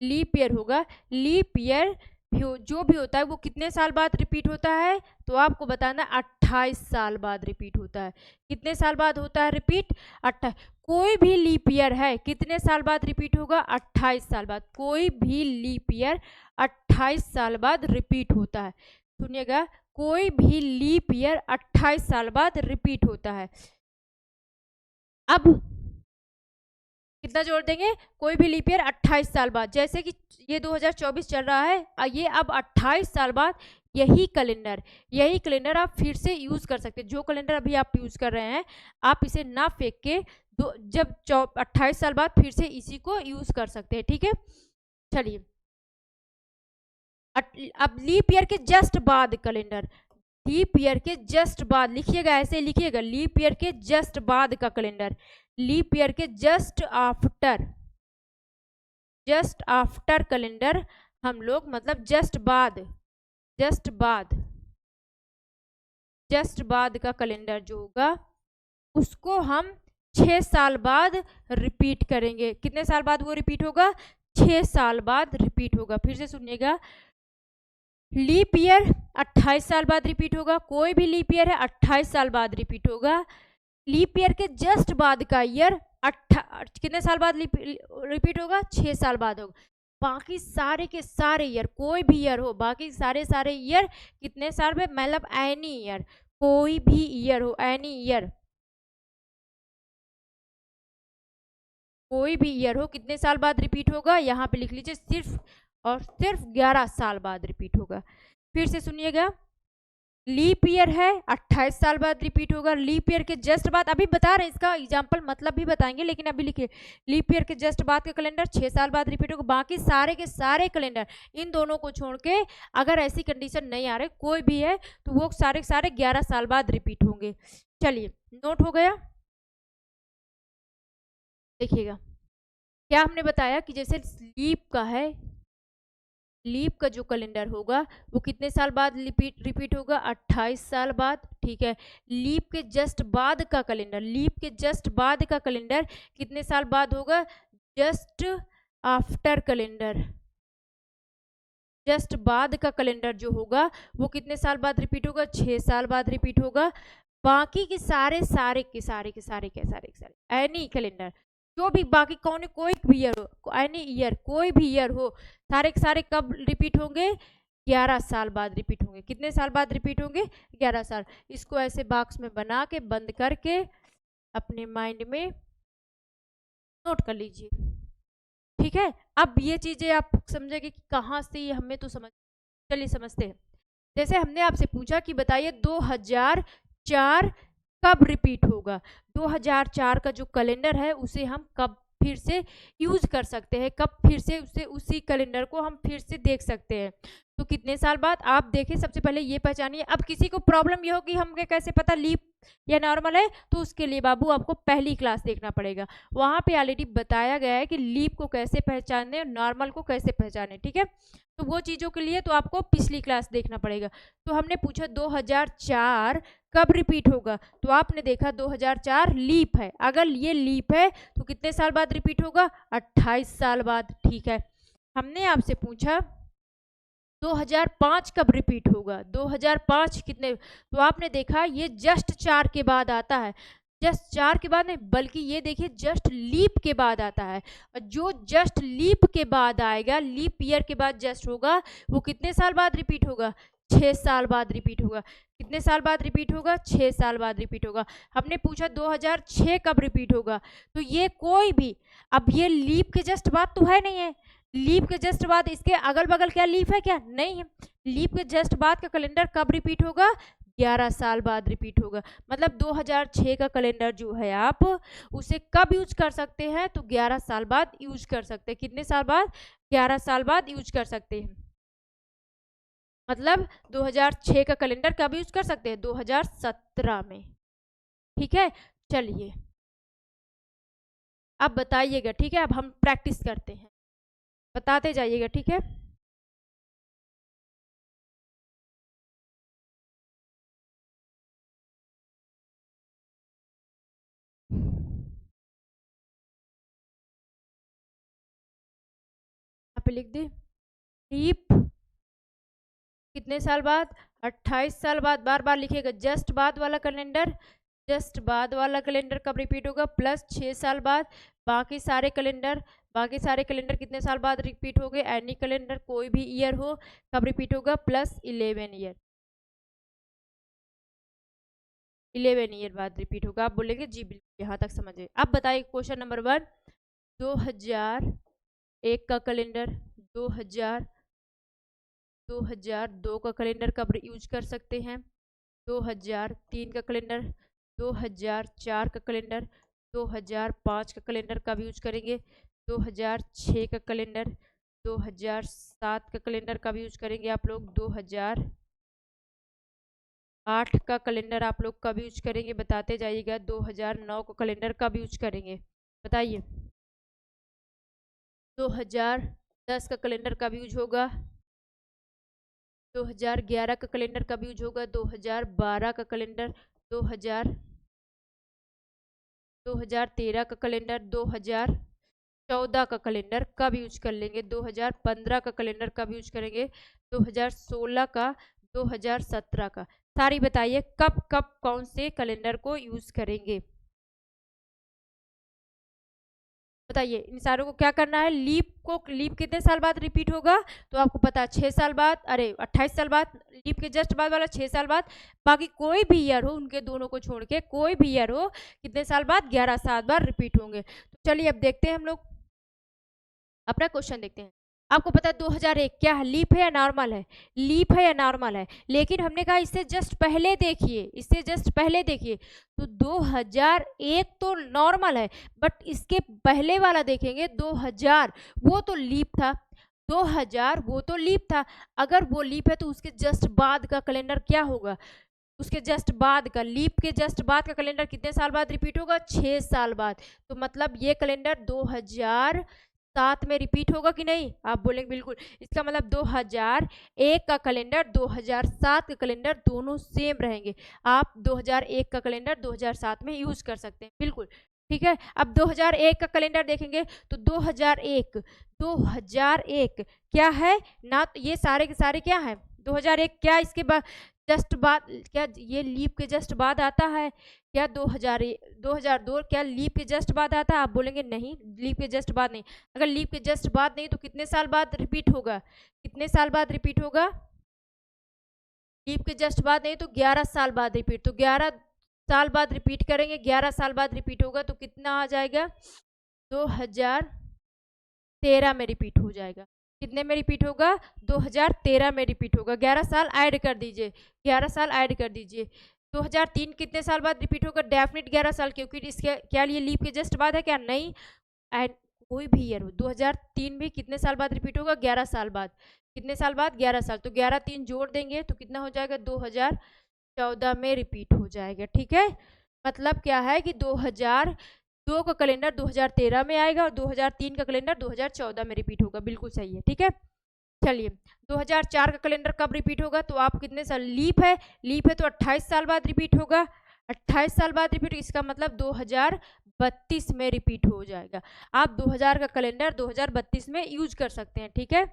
लीप ईयर होगा। लीप ईयर जो भी होता है वो कितने साल बाद रिपीट होता है? तो आपको बताना 28 साल बाद रिपीट होता है। कितने साल बाद होता है रिपीट? 28। कोई भी लीप ईयर है कितने साल बाद रिपीट होगा? 28 साल बाद। कोई भी लीप ईयर 28 साल बाद रिपीट होता है। सुनिएगा, कोई भी लीप ईयर 28 साल बाद रिपीट होता है। अब कितना जोड़ देंगे? कोई भी लीप ईयर 28 साल बाद, जैसे कि ये 2024 चल रहा है, ये अब 28 साल बाद यही कैलेंडर आप फिर से यूज कर सकते हैं। जो कैलेंडर अभी आप यूज कर रहे हैं, आप इसे ना फेंक के जब 28 साल बाद फिर से इसी को यूज कर सकते हैं, ठीक है। चलिए अब लीप ईयर के जस्ट बाद कैलेंडर, लीप ईयर के जस्ट बाद लिखिएगा, ऐसे लिखिएगा, लीप ईयर के जस्ट बाद का कैलेंडर, लीप ईयर के जस्ट आफ्टर कैलेंडर हम लोग, मतलब जस्ट बाद का कैलेंडर जो होगा उसको हम 6 साल बाद रिपीट करेंगे। कितने साल बाद वो रिपीट होगा? 6 साल बाद रिपीट होगा। फिर से सुनिएगा, लीप ईयर 28 साल बाद रिपीट होगा। कोई भी लीप ईयर है 28 साल बाद रिपीट होगा। लीप ईयर के जस्ट बाद का ईयर कितने साल बाद रिपीट होगा? 6 साल बाद होगा। बाकी सारे के सारे ईयर, कोई भी ईयर हो, बाकी सारे ईयर कितने साल में, मतलब एनी ईयर, कोई भी ईयर हो, एनी ईयर, कोई भी ईयर हो, कितने साल बाद रिपीट होगा? यहाँ पे लिख लीजिए, सिर्फ और सिर्फ 11 साल बाद रिपीट होगा। फिर से सुनिएगा, लीप ईयर है 28 साल बाद रिपीट होगा। लीप ईयर के जस्ट बाद, अभी बता रहे हैं, इसका एग्जांपल मतलब भी बताएंगे, लेकिन अभी लिखिए, लीप ईयर के जस्ट बाद का कैलेंडर 6 साल बाद रिपीट होगा। बाकी सारे के सारे कैलेंडर, इन दोनों को छोड़ के, अगर ऐसी कंडीशन नहीं आ रही, कोई भी है, तो वो सारे 11 साल बाद रिपीट होंगे। चलिए नोट हो गया। देखिएगा, क्या हमने बताया कि जैसे लीप का है, लीप का जो कैलेंडर होगा वो कितने साल बाद रिपीट होगा? 28 साल बाद, ठीक है। लीप के जस्ट बाद का कैलेंडर, लीप के जस्ट बाद का कैलेंडर कितने साल बाद होगा? जस्ट आफ्टर कैलेंडर, जस्ट बाद का कैलेंडर जो होगा वो कितने साल बाद रिपीट होगा? 6 साल बाद रिपीट होगा। बाकी के सारे एनी कैलेंडर जो भी बाकी कोई भी ईयर हो, एनी ईयर, कोई भी ईयर हो, सारे के सारे कब रिपीट होंगे? 11 साल बाद रिपीट होंगे। कितने साल बाद रिपीट होंगे? 11 साल। इसको ऐसे बॉक्स में बना के बंद करके अपने माइंड में नोट कर लीजिए, ठीक है। अब ये चीजें आप समझेंगे कि कहाँ से ये हमें तो समझ, चलिए समझते हैं। जैसे हमने आपसे पूछा कि बताइए 2004 कब रिपीट होगा। 2004 का जो कैलेंडर है उसे हम कब फिर से यूज कर सकते हैं, कब फिर से उसी कैलेंडर को हम फिर से देख सकते हैं। तो कितने साल बाद आप देखें, सबसे पहले ये पहचानिए। अब किसी को प्रॉब्लम ये होगी हमें कैसे पता लीप या नॉर्मल है, तो उसके लिए बाबू आपको पहली क्लास देखना पड़ेगा। वहां पे ऑलरेडी बताया गया है कि लीप को कैसे पहचाने और नॉर्मल को कैसे पहचाने, ठीक है। तो वो चीज़ों के लिए तो आपको पिछली क्लास देखना पड़ेगा। तो हमने पूछा 2004 कब रिपीट होगा, तो आपने देखा 2004 लीप है। अगर ये लीप है तो कितने साल बाद रिपीट होगा? 28 साल बाद, ठीक है। हमने आपसे पूछा 2005 कब रिपीट होगा। 2005 कितने, तो आपने देखा ये जस्ट 4 के बाद आता है। जस्ट 4 के बाद नहीं, बल्कि ये देखिए जस्ट लीप के बाद आता है। और जो जस्ट लीप के बाद आएगा, लीप ईयर के बाद जस्ट होगा, वो कितने साल बाद रिपीट होगा? 6 साल बाद रिपीट होगा। कितने साल बाद रिपीट होगा? 6 साल बाद रिपीट होगा। हमने पूछा 2006 कब रिपीट होगा, तो ये कोई भी, अब ये लीप के जस्ट बाद तो है नहीं है, लीप के जस्ट बाद इसके अगल बगल क्या लीप है? क्या नहीं है। लीप के जस्ट बाद का कैलेंडर कब रिपीट होगा? 11 साल बाद रिपीट होगा। मतलब 2006 का कैलेंडर जो है आप उसे कब यूज कर सकते हैं? तो 11 साल बाद यूज कर सकते हैं। कितने साल बाद? 11 साल बाद यूज कर सकते हैं। मतलब 2006 का कैलेंडर कब यूज कर सकते हैं? 2017 में, ठीक है। चलिए अब बताइएगा, ठीक है। अब हम प्रैक्टिस करते हैं, बताते जाइएगा, ठीक है। यहाँ पे लिख दी लीप कितने साल बाद? 28 साल बाद। बार बार लिखिएगा। जस्ट बाद वाला कैलेंडर, जस्ट बाद वाला कैलेंडर कब रिपीट होगा? प्लस 6 साल बाद। बाकी सारे कैलेंडर कितने साल बाद रिपीट हो गए? एनी कैलेंडर, कोई भी ईयर हो, कब रिपीट होगा? प्लस 11 ईयर, 11 ईयर बाद रिपीट होगा। आप बोलेंगे जी बिल्कुल, यहाँ तक समझे। अब बताइए क्वेश्चन नंबर 1, 2001 का कैलेंडर, 2002 का कैलेंडर कब यूज कर सकते हैं? 2003 का कैलेंडर, 2004 का कैलेंडर, 2005 का कैलेंडर कब यूज करेंगे? 2006 का कैलेंडर, 2007 का कैलेंडर कब यूज करेंगे आप लोग? 2008 का कैलेंडर आप लोग कब यूज करेंगे? बताते जाइएगा। 2009 का कैलेंडर कब यूज करेंगे? बताइए। 2010 का कैलेंडर कब यूज होगा? 2011 का कैलेंडर कब यूज होगा? 2012 का कैलेंडर, 2013 का कैलेंडर, 2014 का कैलेंडर कब यूज कर लेंगे? 2015 का कैलेंडर कब यूज करेंगे? 2016 का, 2017 का। सारी बताइए कब कब कौन से कैलेंडर को यूज करेंगे? बताइए। इन सारों को क्या करना है? लीप कितने साल बाद रिपीट होगा? तो आपको पता है 6 साल बाद, अरे 28 साल बाद। लीप के जस्ट बाद वाला 6 साल बाद। बाकी कोई भी ईयर हो, उनके दोनों को छोड़ के कोई भी ईयर हो, कितने साल बाद? 11 साल बाद रिपीट होंगे। तो चलिए अब देखते हैं हम लोग अपना क्वेश्चन देखते हैं। आपको पता है 2001 क्या है? लीप है या नॉर्मल है? लीप है या नॉर्मल है? लेकिन हमने कहा इससे जस्ट पहले देखिए, इससे जस्ट पहले देखिए। तो 2001 तो नॉर्मल है, बट इसके पहले वाला देखेंगे 2000, वो तो लीप था। 2000 वो तो लीप था। अगर वो लीप है तो उसके जस्ट बाद का कैलेंडर क्या होगा? उसके जस्ट बाद का, लीप के जस्ट बाद का कैलेंडर कितने साल बाद रिपीट होगा? 6 साल बाद। तो मतलब ये कैलेंडर 2007 में रिपीट होगा कि नहीं? आप बोलेंगे बिल्कुल। इसका मतलब 2001 का कैलेंडर, 2007 का कैलेंडर दोनों सेम रहेंगे। आप 2001 का कैलेंडर 2007 में यूज कर सकते हैं, बिल्कुल ठीक है। अब 2001 का कैलेंडर देखेंगे तो 2001 क्या है ना? तो ये सारे के सारे क्या है? 2001 क्या इसके बाद जस्ट बाद, क्या ये लीप के जस्ट बाद आता है? क्या 2002 क्या लीप के जस्ट बाद आता है? आप बोलेंगे नहीं, लीप के जस्ट बाद नहीं। अगर लीप के जस्ट बाद नहीं तो कितने साल बाद रिपीट होगा? कितने साल बाद रिपीट होगा? लीप के जस्ट बाद नहीं तो 11 साल बाद रिपीट। तो 11 साल बाद रिपीट करेंगे, 11 साल बाद रिपीट होगा तो कितना आ जाएगा? 2013 में रिपीट हो जाएगा। कितने में रिपीट होगा? 2013 में रिपीट होगा। 11 साल ऐड कर दीजिए, 11 साल ऐड कर दीजिए। 2003 कितने साल बाद रिपीट होगा? डेफिनेट 11 साल, क्योंकि इसके क्या लिए लीप के जस्ट बाद है क्या? नहीं। एंड कोई भी ईयर हो, 2003 भी कितने साल बाद रिपीट होगा? 11 साल बाद। कितने साल बाद? 11 साल। तो 11 3 जोड़ देंगे तो कितना हो जाएगा? 2014 में रिपीट हो जाएगा। ठीक है, मतलब क्या है कि 2002 का कैलेंडर 2013 में आएगा और 2003 का कैलेंडर 2014 में रिपीट होगा। बिल्कुल सही है। ठीक है, चलिए 2004 का कैलेंडर कब रिपीट होगा? तो आप कितने साल, लीप है, लीप है तो 28 साल बाद रिपीट होगा। 28 साल बाद रिपीट, इसका मतलब 2032 में रिपीट हो जाएगा। आप 2000 का कैलेंडर 2032 में यूज कर सकते हैं। ठीक है,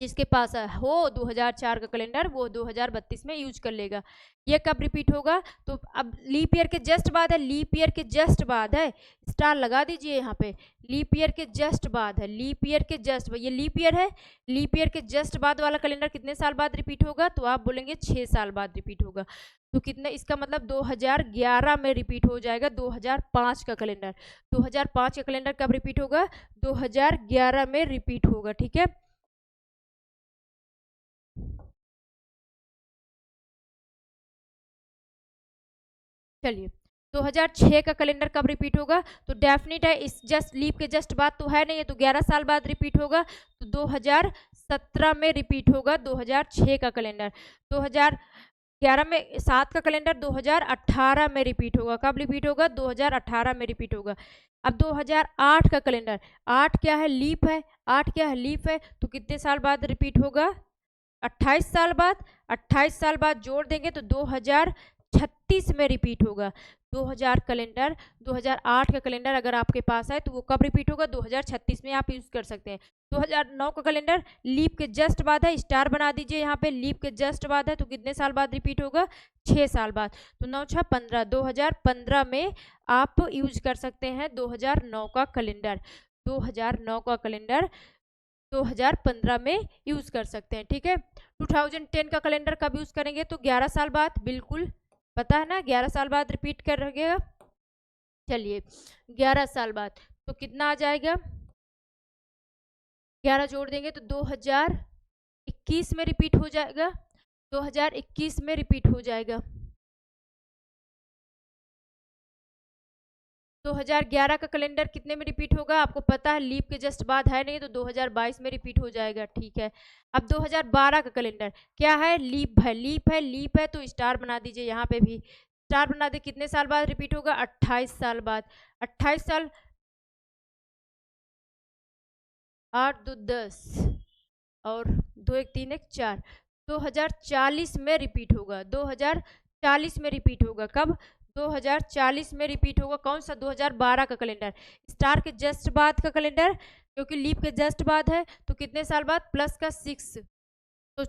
जिसके पास हो 2004 का कैलेंडर वो 2032 में यूज कर लेगा। ये कब रिपीट होगा? तो अब लीप ईयर के जस्ट बाद है, लीप ईयर के जस्ट बाद है, स्टार लगा दीजिए यहाँ पे। लीप ईयर के जस्ट बाद है, लीप ईयर के जस्ट, ये लीप ईयर है, लीप ईयर के जस्ट बाद वाला कैलेंडर कितने साल बाद रिपीट होगा? तो आप बोलेंगे 6 साल बाद रिपीट होगा। तो कितने, इसका मतलब 2011 में रिपीट हो जाएगा 2005 का कैलेंडर। 2005 का कैलेंडर कब रिपीट होगा? 2011 में रिपीट होगा। ठीक है, चलिए 2006 का कैलेंडर कब रिपीट होगा? तो डेफिनेट है, इस जस्ट लीप के जस्ट बाद तो है नहीं है, तो 11 साल बाद रिपीट होगा। तो 2017 में रिपीट होगा 2006 का कैलेंडर। 2011 में 7 का कैलेंडर 2018 में रिपीट होगा। कब रिपीट होगा? 2018 में रिपीट होगा। अब 2008 का कैलेंडर, 8 क्या है? लीप है, 8 क्या है? लीप है, तो कितने साल बाद रिपीट होगा? 28 साल बाद। 28 साल बाद जोड़ देंगे तो 2036 में रिपीट होगा। 2000 कैलेंडर, 2008 का कैलेंडर अगर आपके पास है तो वो कब रिपीट होगा? 2036 में आप यूज कर सकते हैं। 2009 का कैलेंडर लीप के जस्ट बाद है, स्टार बना दीजिए यहाँ पे, लीप के जस्ट बाद है तो कितने साल बाद रिपीट होगा? 6 साल बाद। तो 9 6 15, 2015 में आप यूज कर सकते हैं 2009 का कैलेंडर। 2009 का कैलेंडर 2015 में यूज कर सकते हैं। ठीक है, 2010 का कैलेंडर कब यूज करेंगे? तो 11 साल बाद, बिल्कुल पता है ना, 11 साल बाद रिपीट कर रहिएगा। चलिए 11 साल बाद तो कितना आ जाएगा? 11 जोड़ देंगे तो 2021 में रिपीट हो जाएगा। 2021 में रिपीट हो जाएगा। 2011 का कैलेंडर कितने में रिपीट होगा? आपको पता है, लीप के जस्ट बाद है नहीं, तो 2022 में रिपीट हो जाएगा। ठीक है, अब 2012 का कैलेंडर क्या है? लीप है, लीप है, लीप है तो स्टार बना दीजिए यहाँ पे भी, स्टार बना दे। कितने साल बाद रिपीट होगा? 28 साल बाद। 28 साल, 8 2 10 और 2 1 3 1 4, 2040 में रिपीट होगा। 2040 में रिपीट होगा। कब? 2040 में रिपीट होगा। कौन सा? 2012 का कैलेंडर, स्टार के जस्ट बाद का कैलेंडर, क्योंकि लीप के जस्ट बाद है तो कितने साल बाद? प्लस का 6, तो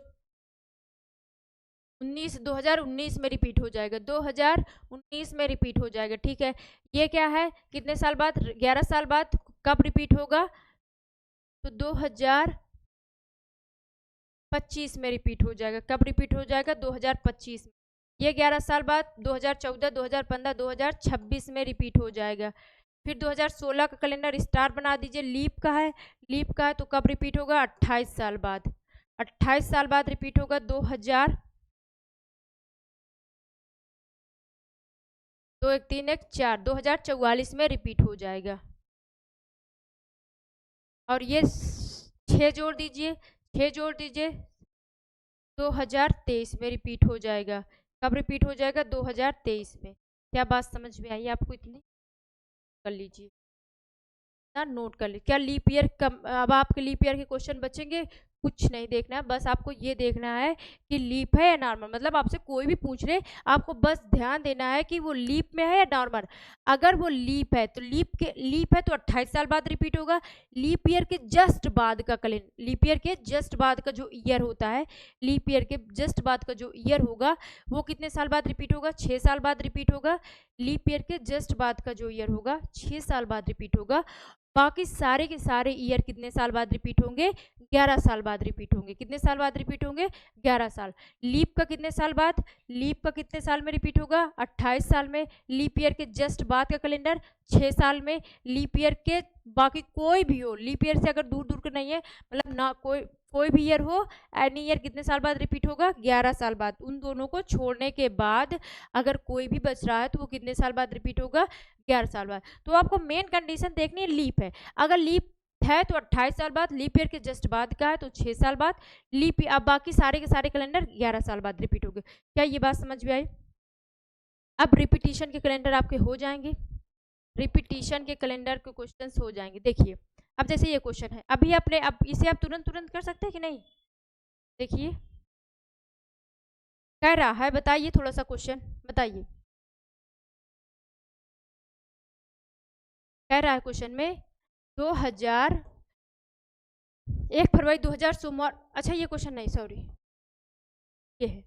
2019 में रिपीट हो जाएगा। 2019 में रिपीट हो जाएगा। ठीक है, ये क्या है? कितने साल बाद? 11 साल बाद। कब रिपीट होगा? तो 2025 में रिपीट हो जाएगा। कब रिपीट हो जाएगा? 2025 में। ये 11 साल बाद 2014, 2015, 2026 में रिपीट हो जाएगा। फिर 2016 का कैलेंडर स्टार बना दीजिए, लीप का है, लीप का है तो कब रिपीट होगा? 28 साल बाद। 28 साल बाद रिपीट होगा 2 1 3 1 4, 2044 में रिपीट हो जाएगा। और ये 6 जोड़ दीजिए, 6 जोड़ दीजिए, 2023 में रिपीट हो जाएगा। कब रिपीट हो जाएगा? 2023 में। क्या बात समझ में आई आपको? इतनी कर लीजिए ना, नोट कर लीजिए। क्या लीप ईयर कम, अब आपके लीप ईयर के क्वेश्चन बचेंगे? कुछ नहीं देखना है, बस आपको ये देखना है कि लीप है या नॉर्मल। मतलब आपसे कोई भी पूछ रहे, आपको बस ध्यान देना है कि वो लीप में है या नॉर्मल। अगर वो लीप है तो लीप है तो 28 साल बाद रिपीट होगा। लीप ईयर के जस्ट बाद का कैलेंडर, लीप ईयर के जस्ट बाद का जो ईयर होता है, लीप ईयर के जस्ट बाद का जो ईयर होगा वो कितने साल बाद रिपीट होगा? 6 साल बाद रिपीट होगा। लीप ईयर के जस्ट बाद का जो ईयर होगा 6 साल बाद रिपीट होगा। बाकी सारे के सारे ईयर कितने साल बाद रिपीट होंगे? 11 साल बाद रिपीट होंगे। कितने साल बाद रिपीट होंगे? 11 साल। लीप का कितने साल बाद? लीप का कितने साल में रिपीट होगा? 28 साल में। लीप ईयर के जस्ट बाद का कैलेंडर 6 साल में। लीप ईयर के बाकी कोई भी हो, लीप ईयर से अगर दूर दूर का नहीं है, मतलब ना कोई भी ईयर हो, एनी ईयर कितने साल बाद रिपीट होगा? 11 साल बाद। उन दोनों को छोड़ने के बाद अगर कोई भी बच रहा है तो वो कितने साल बाद रिपीट होगा? 11 साल बाद। तो आपको मेन कंडीशन देखनी है लीप है। अगर लीप है तो 28 साल बाद, लीप ईयर के जस्ट बाद का है तो 6 साल बाद, लीप अब बाकी सारे के सारे कैलेंडर 11 साल बाद रिपीट हो गए। क्या ये बात समझ में आई? अब रिपीटिशन के कैलेंडर आपके हो जाएंगे, रिपीटिशन के कैलेंडर के क्वेश्चंस हो जाएंगे। देखिए अब जैसे ये क्वेश्चन है, अभी अपने अब इसे आप तुरंत कर सकते हैं कि नहीं? देखिए कह रहा है, बताइए थोड़ा सा क्वेश्चन बताइए। कह रहा है क्वेश्चन में 1 फरवरी 2000 सोमवार। अच्छा ये क्वेश्चन नहीं, सॉरी, ये है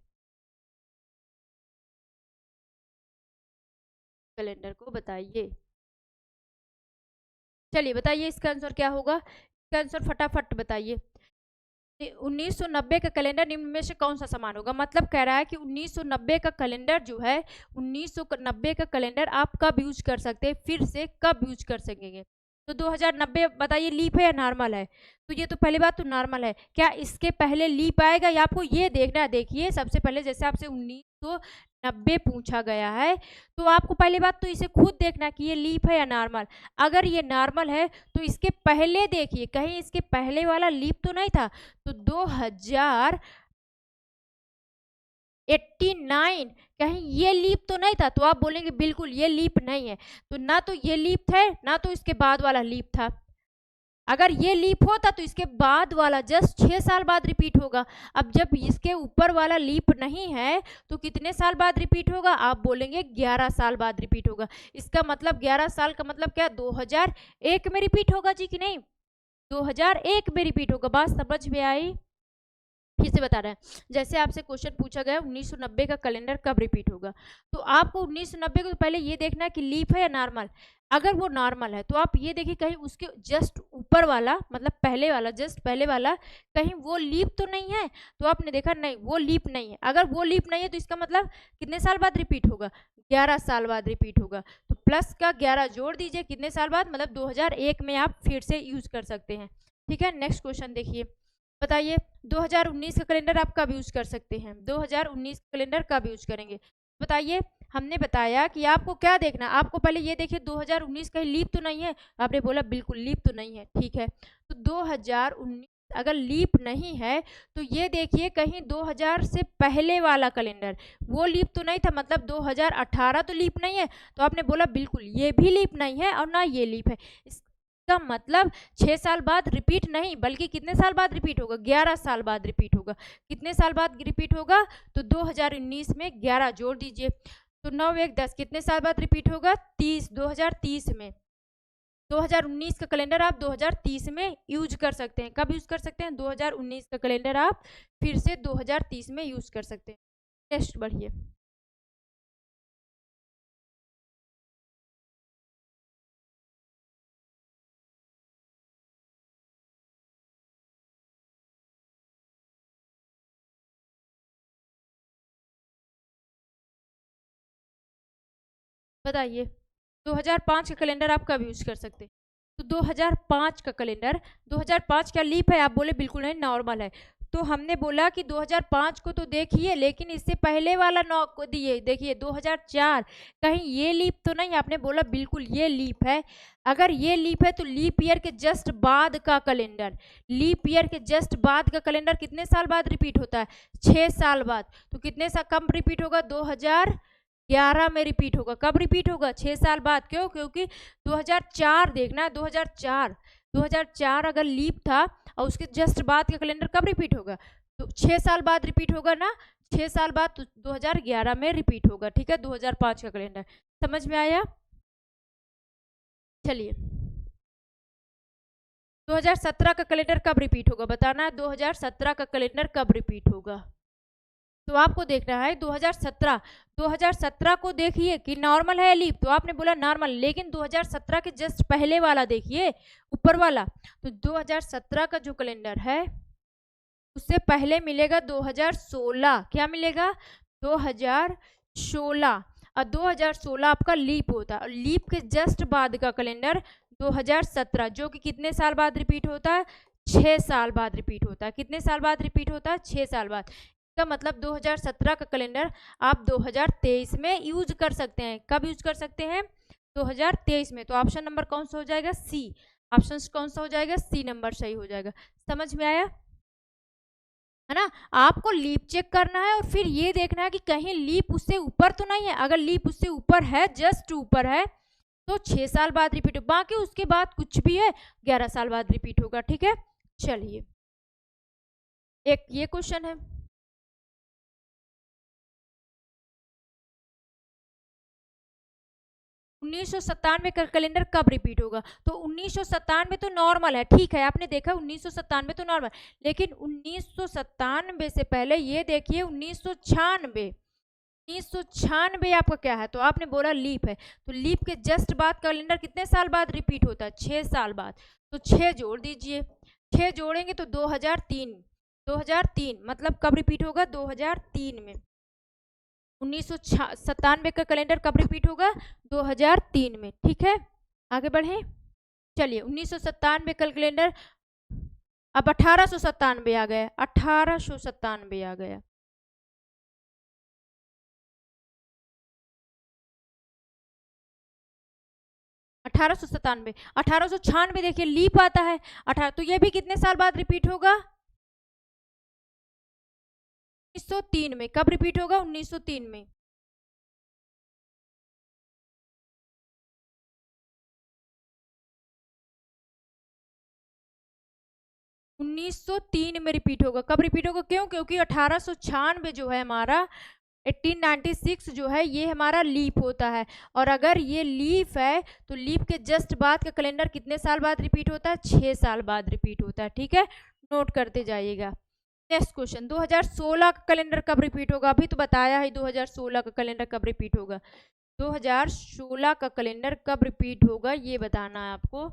कैलेंडर को बताइए। चलिए बताइए इसका आंसर क्या होगा? इसका आंसर फटाफट बताइए। 1990 का कैलेंडर निम्न में से कौन सा समान होगा? मतलब कह रहा है कि 1990 का कैलेंडर जो है, 1990 का कैलेंडर आप कब यूज कर सकते हैं, फिर से कब यूज कर सकेंगे? तो 2090 बताइए लीप है या नॉर्मल है? तो ये तो पहली बात तो नॉर्मल है। क्या इसके पहले लीप आएगा या आपको ये देखना है? देखिए सबसे पहले जैसे आपसे 1990 पूछा गया है तो आपको पहली बात तो इसे खुद देखना कि ये लीप है या नॉर्मल। अगर ये नॉर्मल है तो इसके पहले देखिए कहीं इसके पहले वाला लीप तो नहीं था। तो 2089 कहीं ये लीप तो नहीं था? तो आप बोलेंगे बिल्कुल ये लीप नहीं है। तो ना तो ये लीप है ना तो इसके बाद वाला लीप था। अगर ये लीप होता तो इसके बाद वाला जस्ट 6 साल बाद रिपीट होगा। अब जब इसके ऊपर वाला लीप नहीं है तो कितने साल बाद रिपीट होगा? आप बोलेंगे 11 साल बाद रिपीट होगा। इसका मतलब 11 साल का मतलब क्या? 2001 में रिपीट होगा जी कि नहीं? 2001 में रिपीट होगा। बात समझ में आई? फिर से बता रहे हैं, जैसे आपसे क्वेश्चन पूछा गया 1990 का कैलेंडर कब रिपीट होगा, तो आपको 1990 को पहले ये देखना है कि लीप है या नॉर्मल। अगर वो नॉर्मल है तो आप ये देखिए कहीं उसके जस्ट ऊपर वाला, मतलब पहले वाला, जस्ट पहले वाला, कहीं वो लीप तो नहीं है? तो आपने देखा नहीं वो लीप नहीं है। अगर वो लीप नहीं है तो इसका मतलब कितने साल बाद रिपीट होगा? 11 साल बाद रिपीट होगा। तो प्लस का 11 जोड़ दीजिए, कितने साल बाद? मतलब 2001 में आप फिर से यूज कर सकते हैं। ठीक है, नेक्स्ट क्वेश्चन देखिए, बताइए 2019 का कैलेंडर आप कब यूज कर सकते हैं? 2019 का कैलेंडर कब यूज करेंगे बताइए। हमने बताया कि आपको क्या देखना, आपको पहले ये देखिए 2019 कहीं लीप तो नहीं है? आपने बोला बिल्कुल लीप तो नहीं है। ठीक है, तो 2019 अगर लीप नहीं है तो ये देखिए कहीं 2000 से पहले वाला कैलेंडर वो लीप तो नहीं था, मतलब 2018 तो लीप नहीं है। तो आपने बोला बिल्कुल ये भी लीप नहीं है और ना ये लीप है। इसका मतलब 6 साल बाद रिपीट नहीं बल्कि कितने साल बाद रिपीट होगा? 11 साल बाद रिपीट होगा। कितने साल बाद रिपीट होगा? तो 2019 में 11 जोड़ दीजिए, तो 9 1 10, कितने साल बाद रिपीट होगा? 2030 में। 2019 का कैलेंडर आप 2030 में यूज कर सकते हैं। कब यूज कर सकते हैं? 2019 का कैलेंडर आप फिर से 2030 में यूज कर सकते हैं। नेक्स्ट बढ़िए, बताइए 2005 का कैलेंडर आप कब यूज कर सकते हैं? तो 2005 का कैलेंडर, 2005 क्या लीप है? आप बोले बिल्कुल नहीं, नॉर्मल है। तो हमने बोला कि 2005 को तो देखिए, लेकिन इससे पहले वाला नौ को दिए देखिए 2004, कहीं ये लीप तो नहीं? आपने बोला बिल्कुल ये लीप है। अगर ये लीप है तो लीप ईयर के जस्ट बाद का कैलेंडर, लीप ईयर के जस्ट बाद का कैलेंडर कितने साल बाद रिपीट होता है? 6 साल बाद। तो कितने सा कम रिपीट होगा? 2011 में रिपीट होगा। कब रिपीट होगा? 6 साल बाद। क्यों? क्योंकि 2004 देखना है, 2004 अगर लीप था और उसके जस्ट बाद का कैलेंडर कब रिपीट होगा? तो 6 साल बाद रिपीट होगा ना, 6 साल बाद तो 2011 में रिपीट होगा, ठीक है, 2005 का कैलेंडर। समझ में आया? चलिए 2017 का कैलेंडर कब रिपीट होगा बताना है, 2017 का कैलेंडर कब रिपीट होगा। तो आपको देखना है 2017 को देखिए कि नॉर्मल है लीप, तो आपने बोला नॉर्मल, लेकिन 2017 के जस्ट पहले वाला देखिए, ऊपर वाला। तो 2017 का जो कैलेंडर है उससे पहले मिलेगा 2016, क्या मिलेगा? 2016, और 2016 आपका लीप होता है, और लीप के जस्ट बाद का कैलेंडर 2017, जो कि कितने साल बाद रिपीट होता है? 6 साल बाद रिपीट होता है। कितने साल बाद रिपीट होता है? 6 साल बाद। इसका मतलब 2017 का कैलेंडर आप 2023 में यूज कर सकते हैं। कब यूज कर सकते हैं? 2023 में। तो ऑप्शन नंबर कौन सा हो जाएगा? सी। ऑप्शन कौन सा हो जाएगा? सी नंबर सही हो जाएगा। समझ में आया है ना? आपको लीप चेक करना है और फिर ये देखना है कि कहीं लीप उससे ऊपर तो नहीं है। अगर लीप उससे ऊपर है, जस्ट ऊपर है, तो 6 साल बाद रिपीट हो, बाकी उसके बाद कुछ भी है 11 साल बाद रिपीट होगा, ठीक है। चलिए एक ये क्वेश्चन है, 1997 का कैलेंडर कब रिपीट होगा? तो 1997 तो नॉर्मल है, ठीक है, आपने देखा 1997 तो नॉर्मल, लेकिन 1997 से पहले ये देखिए 1996 आपका क्या है? तो आपने बोला लीप है, तो लीप के जस्ट बाद कैलेंडर कितने साल बाद रिपीट होता है? 6 साल बाद। तो 6 जोड़ दीजिए, 6 जोड़ेंगे तो 2003 मतलब कब रिपीट होगा? 2003 में। 1997 का कैलेंडर कब रिपीट होगा? 2003 में, ठीक है। आगे बढ़े, चलिए 1997 का कैलेंडर, अब 1897 आ गया, 1897 आ गया। अठारह सौ छियानवे देखिए लीप आता है 18, तो ये भी कितने साल बाद रिपीट होगा? 1903 में। कब रिपीट होगा? 1903 में। 1903 में रिपीट होगा। कब रिपीट होगा? क्यों? क्योंकि 1896 जो है हमारा, 1896 जो है ये हमारा लीप होता है, और अगर ये लीप है तो लीप के जस्ट बाद का कैलेंडर कितने साल बाद रिपीट होता है? 6 साल बाद रिपीट होता है, ठीक है, नोट करते जाइएगा। नेक्स्ट क्वेश्चन, 2016 का कैलेंडर कब रिपीट होगा? अभी तो बताया है 2016 का कैलेंडर कब रिपीट होगा। 2016 का कैलेंडर कब रिपीट होगा ये बताना है आपको।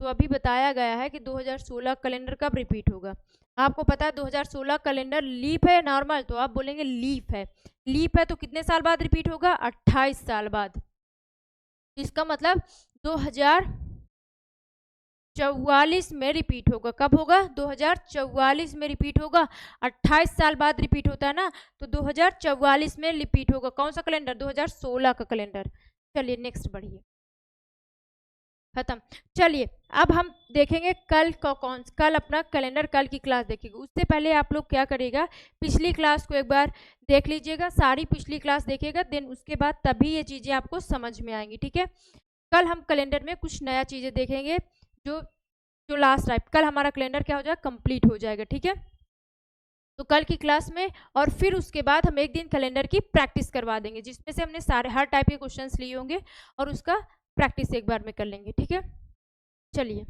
तो अभी बताया गया है कि 2016 कैलेंडर कब रिपीट होगा। आपको पता है 2016 कैलेंडर लीप है नॉर्मल, तो आप बोलेंगे लीप है। लीप है तो कितने साल बाद रिपीट होगा? 28 साल बाद। इसका मतलब 2044 में रिपीट होगा। कब होगा? 2044 में रिपीट होगा। 28 साल बाद रिपीट होता है ना, तो 2044 में रिपीट होगा। कौन सा कैलेंडर? 2016 का कैलेंडर। चलिए नेक्स्ट बढ़िए, खत्म। चलिए अब हम देखेंगे कल कल अपना कैलेंडर, कल की क्लास देखेंगे। उससे पहले आप लोग क्या करेगा, पिछली क्लास को एक बार देख लीजिएगा, सारी पिछली क्लास देखिएगा, देन उसके बाद तभी ये चीज़ें आपको समझ में आएंगी, ठीक है। कल हम कैलेंडर में कुछ नया चीज़ें देखेंगे, जो जो लास्ट टाइम कल हमारा कैलेंडर क्या हो जाएगा? कंप्लीट हो जाएगा, ठीक है। तो कल की क्लास में, और फिर उसके बाद हम एक दिन कैलेंडर की प्रैक्टिस करवा देंगे, जिसमें से हमने हर टाइप के क्वेश्चंस लिए होंगे और उसका प्रैक्टिस एक बार में कर लेंगे, ठीक है। चलिए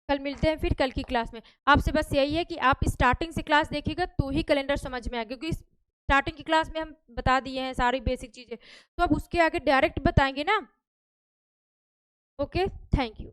कल मिलते हैं फिर कल की क्लास में। आपसे बस यही है कि आप स्टार्टिंग से क्लास देखिएगा तो ही कैलेंडर समझ में आएगा, क्योंकि स्टार्टिंग की क्लास में हम बता दिए हैं सारी बेसिक चीज़ें, तो अब उसके आगे डायरेक्ट बताएंगे ना। Okay, thank you.